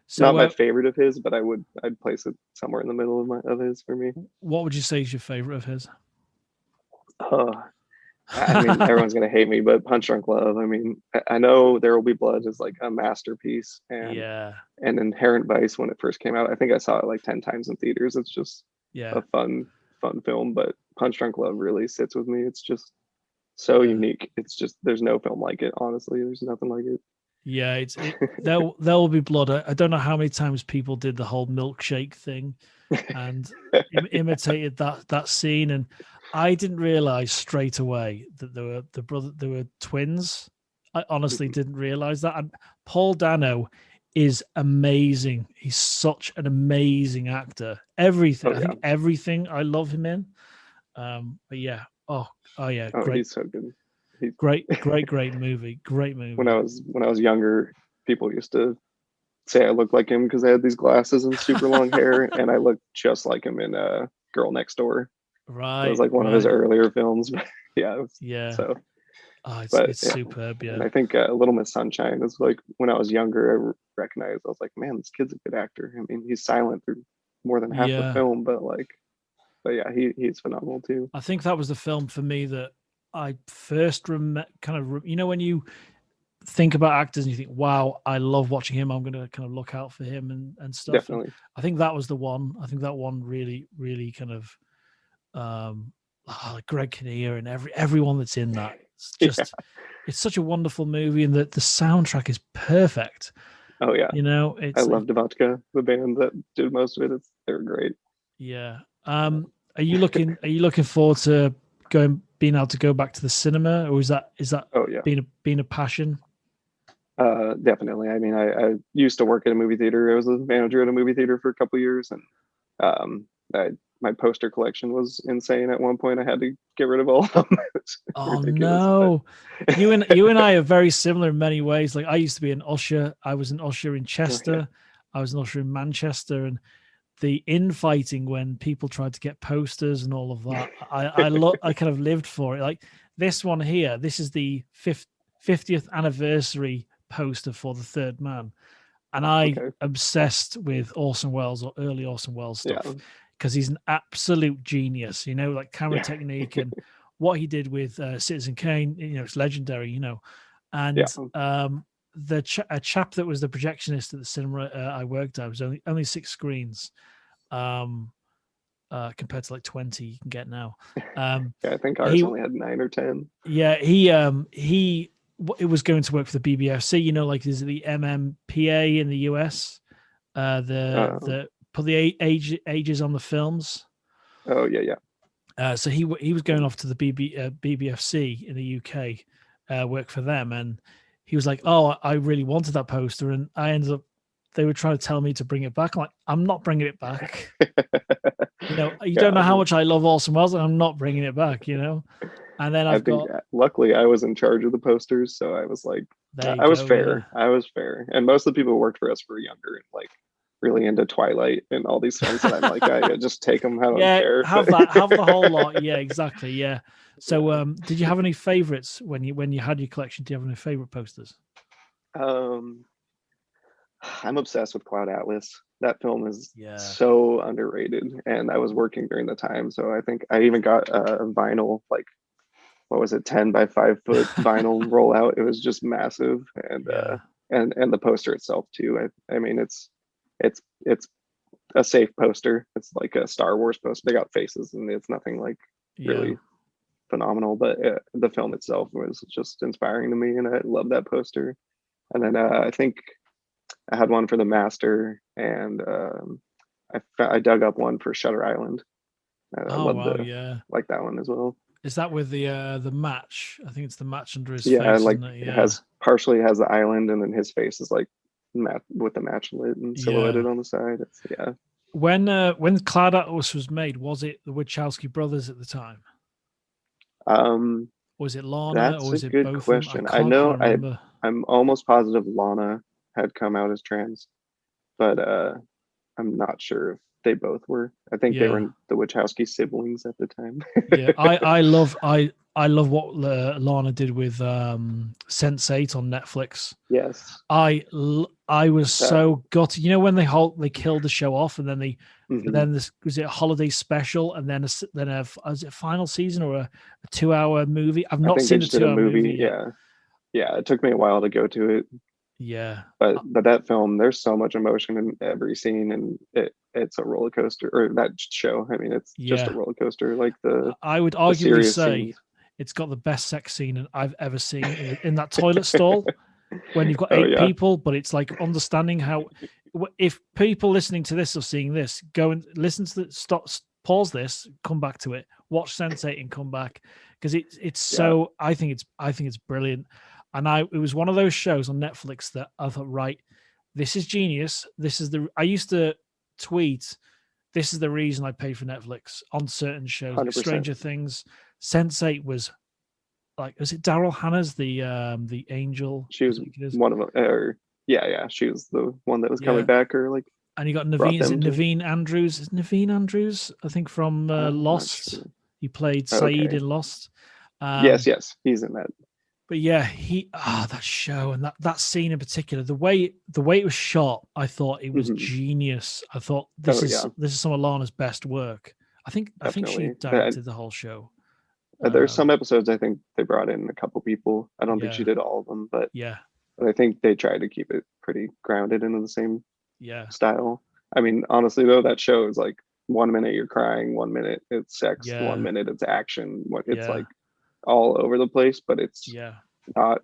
So, my favorite of his, but I'd place it somewhere in the middle of his for me. what would you say is your favorite of his? Uh, I mean, everyone's gonna hate me, but Punch Drunk Love. I mean, I know There Will Be Blood is like a masterpiece, Yeah. and Inherent Vice when it first came out, I think I saw it like 10 times in theaters. It's just Yeah. a fun film, but Punch Drunk Love really sits with me. It's just so Yeah. unique. It's just there's no film like it. Honestly, there's nothing like it. Yeah, there will be blood. I don't know how many times people did the whole milkshake thing and imitated that scene, and I didn't realize straight away that there were twins. I honestly didn't realize that. And Paul Dano is amazing. He's such an amazing actor. Everything. Oh I yeah. think everything I love him in. But yeah. Oh yeah, Oh, great, he's so good. He great movie. Great when movie. I was younger, people used to say I looked like him because I had these glasses and super long hair, and I looked just like him in Girl Next Door. That was Right, like one of his right. earlier films. But yeah, Yeah. so Oh, but it's yeah, superb. and Yeah. I think Little Miss Sunshine is like when I was younger, recognized. I was like, man, this kid's a good actor. I mean, he's silent through more than half the Yeah. film, but yeah, he's phenomenal too. I think that was the film for me that I first you know, when you think about actors and you think, wow, I love watching him. I'm going to kind of look out for him and stuff. And Definitely. I think that was the one. I think that one really kind of, Greg Kinnear and everyone that's in that. It's Yeah. just, it's such a wonderful movie, and that the soundtrack is perfect. Oh yeah. You know, I it's like, loved Vodka, the band that did most of it. They were great. yeah. Are you looking forward to being able to go back to the cinema, or is that Oh yeah. being a passion? Definitely. I mean, I used to work at a movie theater. I was a manager at a movie theater for a couple of years, and um, my poster collection was insane. At one point, I had to get rid of all of them. It's Oh ridiculous, but no. You and I are very similar in many ways. Like, I used to be an usher. I was an usher in oh, yeah, Chester. I was an usher in Manchester, and the infighting when people tried to get posters and all of that. I kind of lived for it. Like this one here, this is the 50th anniversary poster for The Third Man. And I okay, obsessed with Orson Welles, or early Orson Welles yeah, stuff, because he's an absolute genius, you know, like camera yeah, technique and what he did with Citizen Kane, you know, it's legendary, you know. yeah. And a chap that was the projectionist at the cinema I worked at, was only 6 screens, compared to like 20 you can get now. Yeah, I think ours He only had 9 or 10. Yeah, he it was going to work for the BBFC, you know, like, is it the MMPA in the US? Uh, The put the ages on the films. oh yeah, yeah, So he was going off to the BBFC in the UK, work for them, and he was like, "Oh, I really wanted that poster," and I ended up. They were trying to tell me to bring it back. I'm like, I'm not bringing it back. You know, you don't yeah. know how much I love Orson Welles, and I'm not bringing it back. You know, and then I I've think got. luckily I was in charge of the posters, so I was like, There you I was go. Yeah. fair. I was fair, and most of the people who worked for us were younger and like really into Twilight and all these films that I'm like, I just take them. I don't Yeah, care. have that, have the whole lot. Yeah, exactly. Yeah. So, did you have any favorites when you had your collection? Do you have any favorite posters? um, I'm obsessed with Cloud Atlas. That film is Yeah. so underrated, and I was working during the time, so I think I even got a vinyl, like what was it, 10 by 5 foot vinyl rollout. It was just massive, Yeah. and the poster itself too. I mean, it's a safe poster. It's like a Star Wars poster. They got faces, and it's nothing like Yeah. really phenomenal, but the film itself was just inspiring to me, and I love that poster. And then I think I had one for the Master, and I dug up one for Shutter Island. I Oh love wow. the Yeah. like that one as well. Is that with the match? I think it's the match under his Yeah, face, like isn't it? it Yeah. has the island, and then his face is like with the match lit and silhouetted Yeah. on the side. Yeah. When Cloud Atlas was made, was it the Wachowski brothers at the time? Um, Was it Lana or that's a was it good both of them? I question. I can't quite know remember. I'm almost positive Lana had come out as trans, but I'm not sure if they both were. I think they Yeah. were the Wachowski siblings at the time. Yeah, I love what Lana did with Sense8 on Netflix. Yes. I was so gutted. You know when they killed the show off, and then this was it a holiday special, and then was it a final season or a 2-hour movie? I've I not think they seen the just did a 2-hour movie movie. yet. Yeah. It took me a while to go to it, Yeah, but that film, there's so much emotion in every scene, and it's a roller coaster. Or that show, I mean, it's just a yeah. roller coaster. Like I would the arguably serious say scenes. it's got the best sex scene I've ever seen in that toilet stall. When you've got Oh 8 yeah. people, but it's like understanding how, if people listening to this or seeing this, go and listen to pause this, come back to it, watch Sense8 and come back, because it's so, I think it's brilliant. And it was one of those shows on Netflix that I thought, right, this is genius. I used to tweet, this is the reason I pay for Netflix on certain shows, like 100%. Stranger Things. Sense8 was like, is it Daryl Hannah's the angel? She was one of them. Yeah. She was the one that was coming back, or like. And you got Brought Naveen. Is it them to. Naveen Andrews? Is Naveen Andrews? I think from I'm not Lost. sure. He played Saeed Okay. in Lost. Yes, he's in that. But yeah, that show and that scene in particular, the way it was shot, I thought it was genius. I thought this is some of Lana's best work. I think she Definitely. directed the whole show. There's some episodes I think they brought in a couple people. I don't think she Yeah. did all of them, but Yeah. I think they tried to keep it pretty grounded into the same Yeah. style. I mean, honestly though, that show is like 1 minute you're crying, 1 minute it's sex, Yeah. 1 minute it's action. It's Yeah. like all over the place, but it's Yeah. not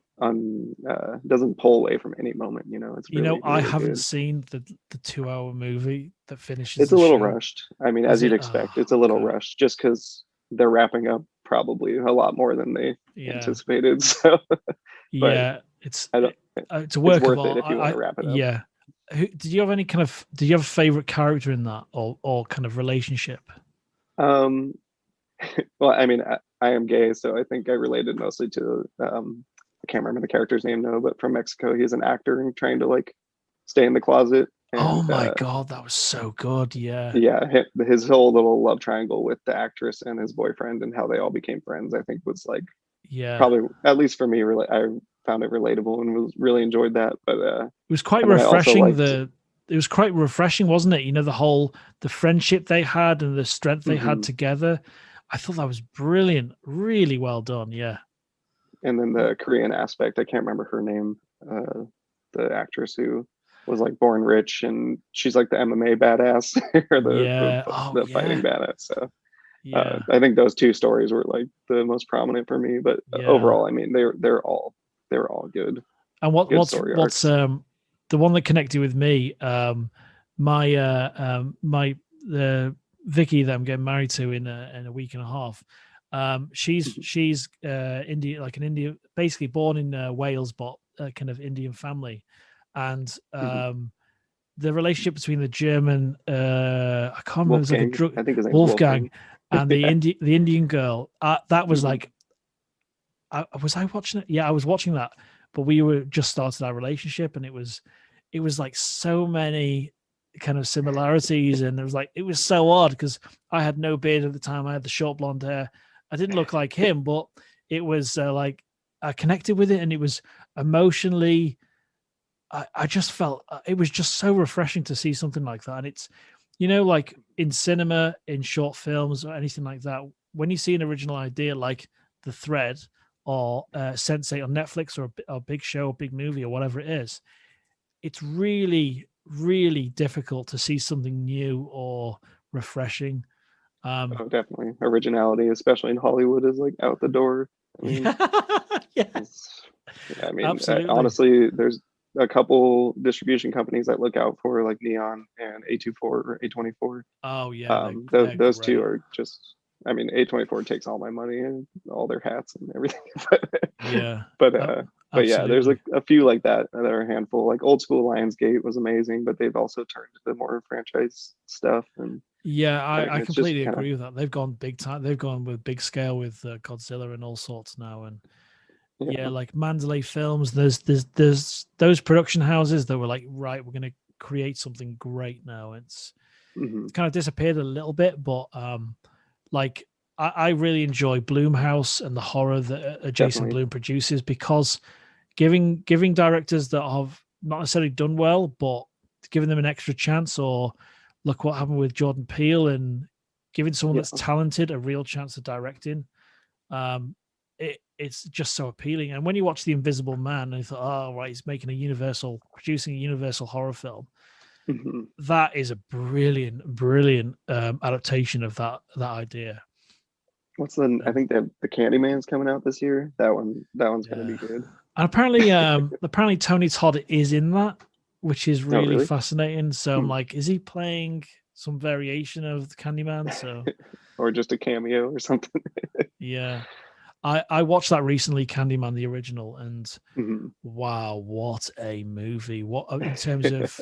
doesn't pull away from any moment. You know, it's really, I really haven't good. seen the 2-hour movie that finishes It's the a little show. rushed. I mean, Is as you'd it? expect, Oh, it's a little okay. rushed just because they're wrapping up probably a lot more than they Yeah. anticipated. So, Yeah, it's a work it's of worth art. it if you want to wrap it up. Yeah. Did you have a favorite character in that, or kind of relationship? Well, I mean, I am gay, so I think I related mostly to I can't remember the character's name though, but from Mexico, he's an actor and trying to like stay in the closet. And, Oh my god, that was so good. Yeah. Yeah, his whole little love triangle with the actress and his boyfriend and how they all became friends, I think was like probably, at least for me, really, I found it relatable and really enjoyed that. But it was quite refreshing. It was quite refreshing, wasn't it? You know, the friendship they had and the strength they had together. I thought that was brilliant. Really well done. Yeah. And then the Korean aspect, I can't remember her name, the actress who was like born rich, and she's like the MMA badass or the fighting badass. So I think those two stories were like the most prominent for me. But overall, I mean, they're all good. And what's the one that connected with me? My Vicky that I'm getting married to in a week and a half. She's Indian, like an Indian, basically born in Wales, but kind of Indian family, and the relationship between the German, I can't remember, Wolfgang, like a drug, I think his name's Wolfgang, and the Indian girl. That was like, was I watching it? Yeah, I was watching that, but we were just started our relationship, and it was like so many kind of similarities, and it was so odd because I had no beard at the time. I had the short blonde hair. I didn't look like him, but it was like I connected with it, and it was emotionally. I just felt it was just so refreshing to see something like that, and it's, you know, like in cinema, in short films, or anything like that. When you see an original idea like The Thread or Sense8 on Netflix, or a big show, a big movie, or whatever it is, it's really, really difficult to see something new or refreshing. Oh, definitely. Originality, especially in Hollywood, is like out the door. I mean, I mean, absolutely. Honestly, there's a couple distribution companies I look out for, like Neon and A24 or A24. Oh yeah, those two are just I mean, A24 takes all my money and all their hats and everything. Yeah. But yeah, there's Absolutely. a few like that. There are a handful. Like old school Lionsgate was amazing, but they've also turned to more franchise stuff. And Yeah, I it's just completely kind of, agree with that. They've gone big time. They've gone with big scale with Godzilla and all sorts now. And yeah, yeah. like Mandalay Films. There's those production houses that were like, right, we're gonna create something great now. Hmm. It's kind of disappeared a little bit, but like I really enjoy Bloomhouse and the horror that Jason Definitely. Bloom produces, because giving directors that have not necessarily done well, but giving them an extra chance, or look what happened with Jordan Peele, and giving someone Yeah. that's talented a real chance of directing. It's just so appealing. And when you watch The Invisible Man, and you thought, oh right, he's producing a Universal horror film. Hmm. That is a brilliant adaptation of that idea. What's the? I And think that the Candyman's coming out this year. That one's gonna yeah, be good. and apparently Tony Todd is in that, which is Oh, really really? fascinating. So I'm Hmm. like, is he playing some variation of the Candyman? So Or just a cameo or something. yeah, I watched that recently, Candyman the original, and Hmm. wow, what a movie! What in terms of,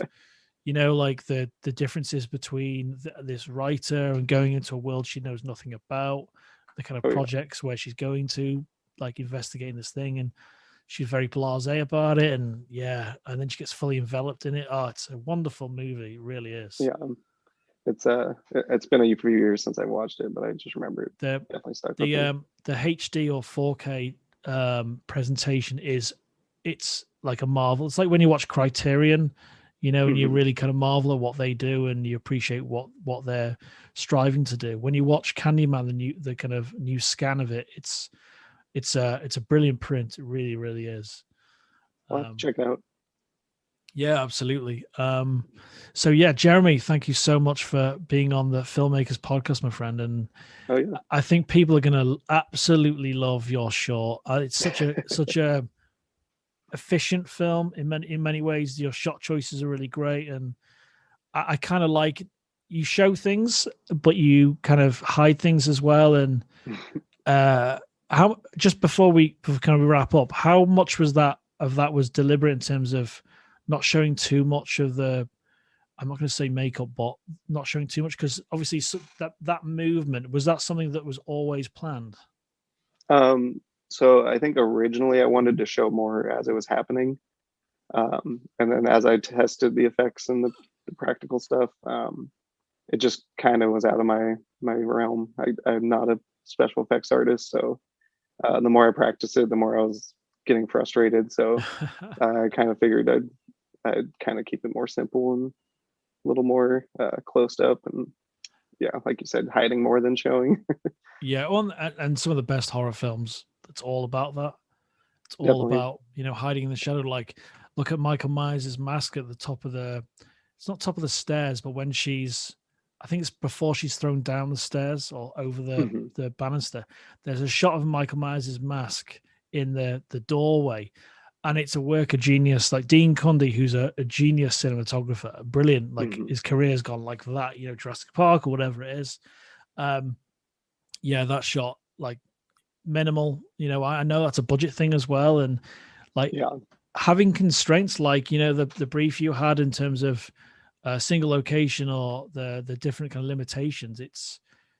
like the differences between this writer and going into a world she knows nothing about, the kind of Oh yeah. projects where she's going to, like investigating this thing, and she's very blasé about it, and yeah, and then she gets fully enveloped in it. Oh, it's a wonderful movie, it really is. Yeah. It's been a few years since I watched it, but I just remember it The definitely stuck with the me. um the HD or 4K presentation it's like a marvel. It's like when you watch Criterion, and you Hmm. really kind of marvel at what they do, and you appreciate what they're striving to do. When you watch Candyman, the kind of new scan of it, it's a brilliant print. It really is. I'll have to Um, check it out. yeah, absolutely. So yeah, Jeremy, thank you so much for being on the Filmmakers podcast, my friend. And Oh yeah. I think people are going to absolutely love your short. It's such a efficient film in many ways. Your shot choices are really great, and I kind of like, you show things, but you kind of hide things as well. And uh, how, just before we kind of wrap up, how much was that was deliberate in terms of not showing too much of the, I'm not going to say makeup, but not showing too much, because obviously that movement, was that something that was always planned? So I think originally I wanted to show more as it was happening. And then as I tested the effects and the practical stuff, it just kind of was out of my realm. I'm not a special effects artist, so the more I practiced it, the more I was getting frustrated. So I kind of figured I'd kind of keep it more simple and a little more close up, and yeah, like you said, hiding more than showing. Yeah, well, and some of the best horror films, it's all about that. It's all Definitely. about, hiding in the shadow. Like, look at Michael Myers' mask at the top of it's not top of the stairs, but when I think it's before she's thrown down the stairs or over Hmm. the banister, there's a shot of Michael Myers' mask in the doorway. And it's a work of genius, like Dean Cundy, who's a genius cinematographer, brilliant. Like Hmm. his career's gone like that, Jurassic Park or whatever it is. Um, yeah, that shot, like minimal. I know that's a budget thing as well, and like Yeah. having constraints, like the brief you had in terms of a single location or the different kind of limitations. It's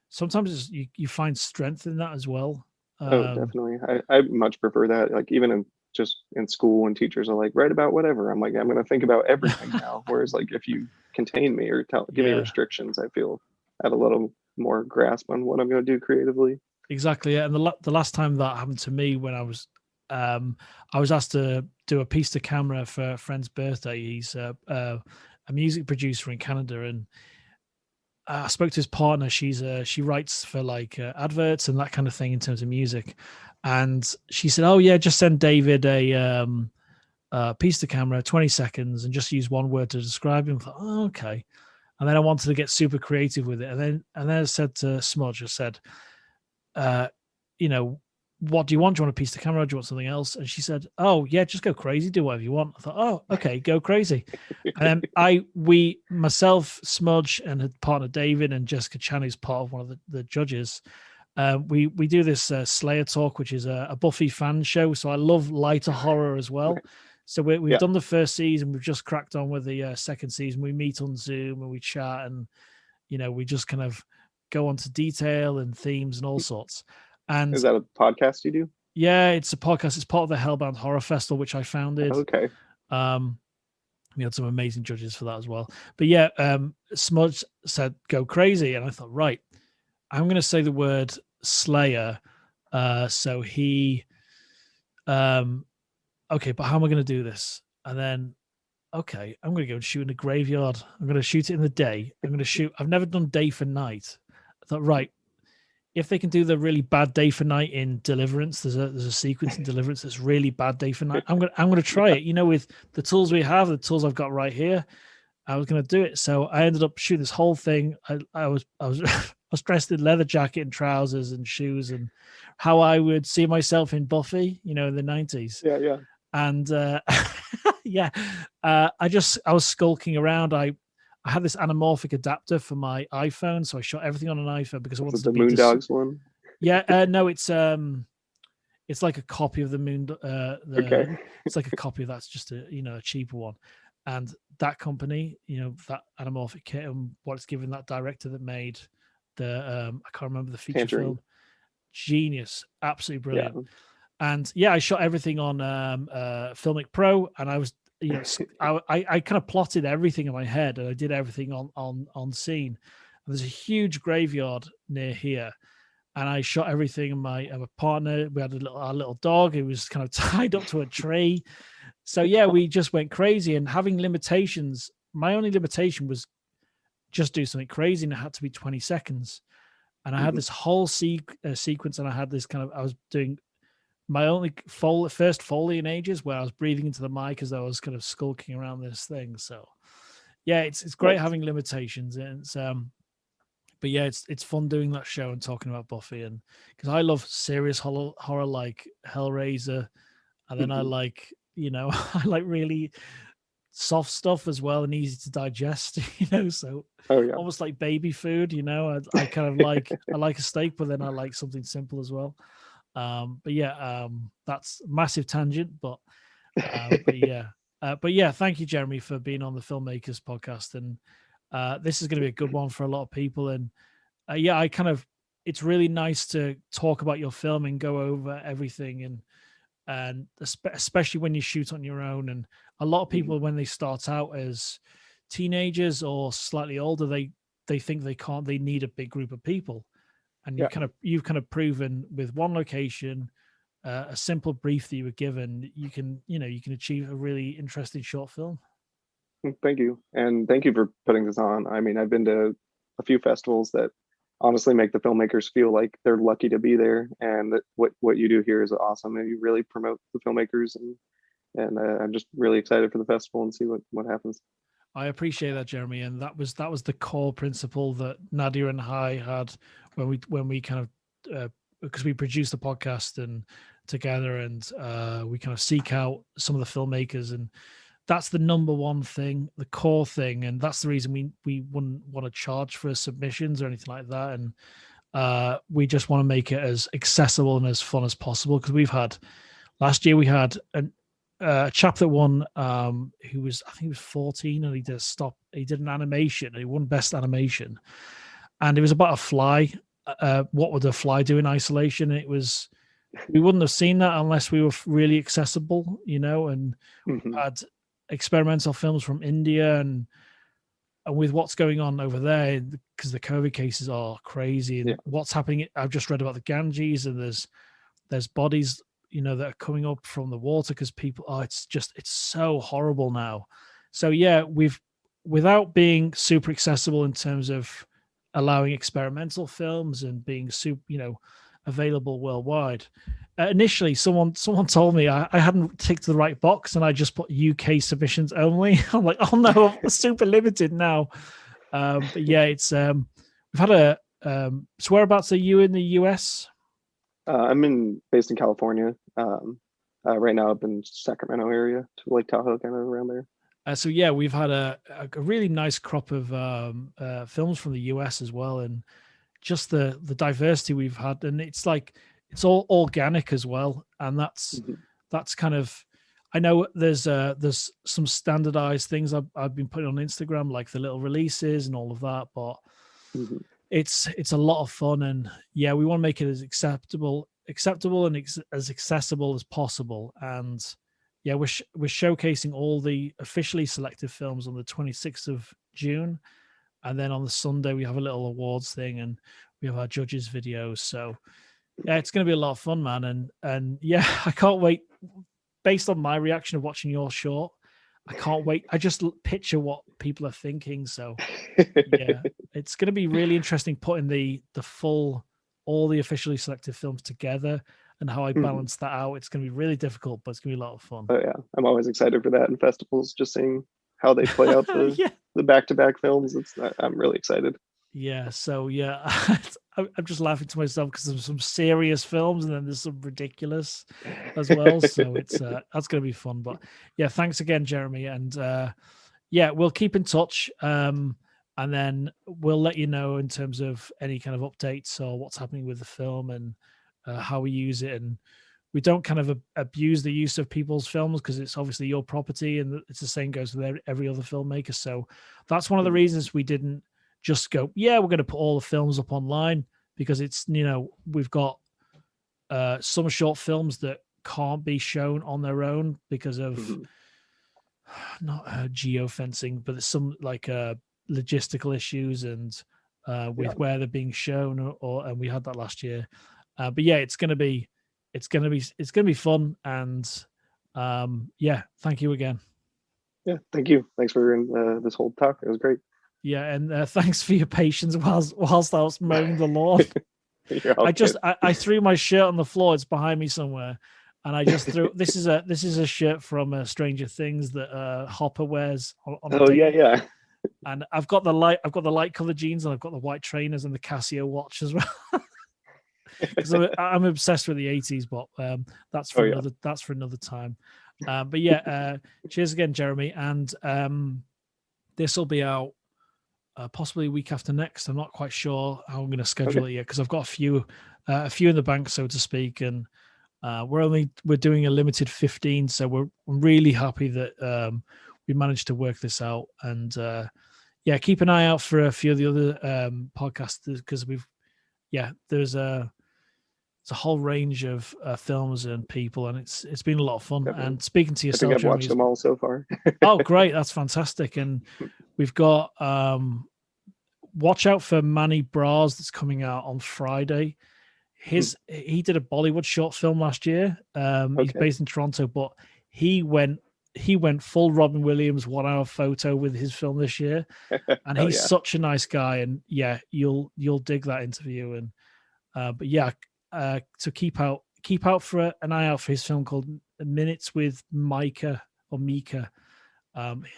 sometimes you find strength in that as well. Oh, Um, definitely. I much prefer that. Like even in just in school when teachers are like, write about whatever. I'm like, I'm gonna think about everything now. Whereas like if you contain me or give me yeah, restrictions, I feel I have a little more grasp on what I'm gonna do creatively. exactly. Yeah. And the last time that happened to me, when I was asked to do a piece to camera for a friend's birthday. He's a music producer in Canada, and I spoke to his partner. She writes for like adverts and that kind of thing in terms of music, and she said, "Oh yeah, just send David a piece to camera, 20 seconds, and just use one word to describe him." I thought, oh, okay. And then I wanted to get super creative with it, and then I said to Smudge, I said, uh, you know, what do you want? Do you want a piece to camera? Or do you want something else? And she said, oh yeah, just go crazy, do whatever you want. I thought, oh, okay, go crazy. And then myself, Smudge, and her partner David, and Jessica Chan, who's part of one of the judges, we do this Slayer Talk, which is a Buffy fan show. So I love lighter horror as well. So we've done the first season. We've just cracked on with the second season. We meet on Zoom and we chat, and we just kind of go on to detail and themes and all sorts. And is that a podcast you do? Yeah, it's a podcast. It's part of the Hellbound Horror Festival, which I founded. Okay. We had some amazing judges for that as well. But yeah, Smudge said go crazy, and I thought, right, I'm going to say the word Slayer. So he, okay, but how am I going to do this? And then, okay, I'm going to go and shoot in the graveyard. I'm going to shoot it in the day. I'm going to shoot. I've never done day for night. I thought, right, if they can do the really bad day for night in Deliverance, there's a sequence in Deliverance that's really bad day for night. I'm gonna try it. With the tools we have, the tools I've got right here, I was gonna do it. So I ended up shooting this whole thing. I was I was dressed in leather jacket and trousers and shoes, and how I would see myself in Buffy, in the 90s. Yeah. And yeah, I was skulking around. I had this anamorphic adapter for my iPhone, so I shot everything on an iPhone because I wanted to be the Moondogs one. Yeah, no, it's like a copy of the Moon. Okay. It's like a copy of that's just a cheaper one, and that company, that anamorphic kit and what it's given that director that made the I can't remember the feature Tangerine. film. Genius, absolutely brilliant. Yeah. And yeah, I shot everything on Filmic Pro, and I was. I kind of plotted everything in my head, and I did everything on scene. And there's a huge graveyard near here, and I shot everything. And my partner, we had our little dog who was kind of tied up to a tree. So yeah, we just went crazy. And having limitations, my only limitation was just do something crazy, and it had to be 20 seconds. And I had this whole sequence, and I had this I was doing my only first Foley in ages, where I was breathing into the mic as I was kind of skulking around this thing. So yeah, it's great having limitations, and it's but yeah, it's fun doing that show and talking about Buffy, and because I love serious horror like Hellraiser, and then I like I like really soft stuff as well and easy to digest, so almost like baby food, I kind of like I like a steak, but then I like something simple as well. But yeah, that's a massive tangent, but yeah, thank you, Jeremy, for being on the Filmmakers podcast. And this is going to be a good one for a lot of people. And yeah, it's really nice to talk about your film and go over everything. And especially when you shoot on your own. And a lot of people, when they start out as teenagers or slightly older, they think they need a big group of people. And you've kind of proven with one location, a simple brief that you were given, you can achieve a really interesting short film. Thank you, and thank you for putting this on. I mean, I've been to a few festivals that honestly make the filmmakers feel like they're lucky to be there, and that what you do here is awesome. And you really promote the filmmakers, and I'm just really excited for the festival and see what happens. I appreciate that, Jeremy, and that was the core principle that Nadia and I had when we kind of because we produced the podcast and together, and we kind of seek out some of the filmmakers, and that's the number one thing, the core thing, and that's the reason we wouldn't want to charge for submissions or anything like that, and we just want to make it as accessible and as fun as possible, because last year we had a chap that won, who was, I think he was 14, and he did an animation, and he won best animation, and it was about a fly. What would a fly do in isolation? And we wouldn't have seen that unless we were really accessible, and we had experimental films from India, and with what's going on over there, because the COVID cases are crazy, and what's happening. I've just read about the Ganges, and there's bodies that are coming up from the water because people it's so horrible now. So yeah, without being super accessible in terms of allowing experimental films and being super available worldwide, initially someone told me I hadn't ticked the right box, and I just put UK submissions only. I'm like, oh no, I'm super limited now. But yeah, it's we've had a so whereabouts are you in the US? I'm based in California. Right now up in Sacramento area, to Lake Tahoe, kind of around there. So yeah, we've had a really nice crop of films from the US as well, and just the diversity we've had, and it's like it's all organic as well, and that's kind of, I know there's some standardized things I've been putting on Instagram, like the little releases and all of that, but it's a lot of fun, and yeah, we want to make it as acceptable and as accessible as possible. And yeah, we're showcasing all the officially selected films on the 26th of June, and then on the Sunday we have a little awards thing, and we have our judges videos. So yeah, it's going to be a lot of fun, man. And yeah, I can't wait. Based on my reaction of watching your short, I can't wait. I just picture what people are thinking. So yeah, it's going to be really interesting putting all the officially selected films together, and how I balance that out. It's going to be really difficult, but it's going to be a lot of fun. Oh yeah, I'm always excited for that in festivals, just seeing how they play out the back-to-back films. I'm really excited. Yeah, so yeah, I'm just laughing to myself because there's some serious films and then there's some ridiculous as well. So it's that's going to be fun. But yeah, thanks again, Jeremy, and yeah, we'll keep in touch, and then we'll let you know in terms of any kind of updates or what's happening with the film and how we use it. And we don't kind of abuse the use of people's films because it's obviously your property, and it's the same goes with every other filmmaker. So that's one of the reasons we didn't just go, yeah, we're going to put all the films up online, because it's, we've got some short films that can't be shown on their own because of not geofencing, but there's some like logistical issues and with where they're being shown, and we had that last year. But yeah, it's gonna be fun, and yeah, thank you again. Yeah, thank you. Thanks for this whole talk. It was great. Yeah, and thanks for your patience whilst I was mowing the lawn. I threw my shirt on the floor. It's behind me somewhere, and I just threw. This is a shirt from Stranger Things that Hopper wears. Yeah. And I've got the light colored jeans, and I've got the white trainers and the Casio watch as well. Because I'm obsessed with the 80s, but that's for another time. But yeah, cheers again, Jeremy, and this will be out possibly a week after next. I'm not quite sure how I'm going to schedule it yet, because I've got a few in the bank, so to speak, and we're doing a limited 15, so we're really happy that we managed to work this out. And yeah, keep an eye out for a few of the other podcasts, because there's a whole range of films and people, and it's been a lot of fun. Definitely. And speaking to yourself, I think I've watched them all so far. Oh, great! That's fantastic. And we've got watch out for Manny Bras that's coming out on Friday. He did a Bollywood short film last year. He's based in Toronto, but he went full Robin Williams 1 hour photo with his film this year, and he's such a nice guy. And yeah, you'll dig that interview. And but yeah. So keep out for an eye out for his film called Minutes with Mika.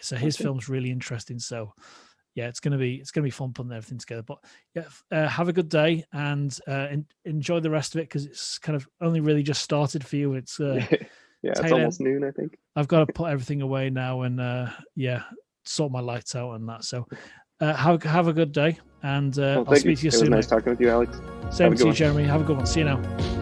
So his film's really interesting. So yeah, it's gonna be fun putting everything together. But yeah, have a good day, and enjoy the rest of it, because it's kind of only really just started for you. It's it's almost noon, I think. I've got to put everything away now, and sort my lights out and that. So have a good day, and I'll speak to you soon. It was nice talking with you, Alex. Same to you, Jeremy. Have a good one. See you now.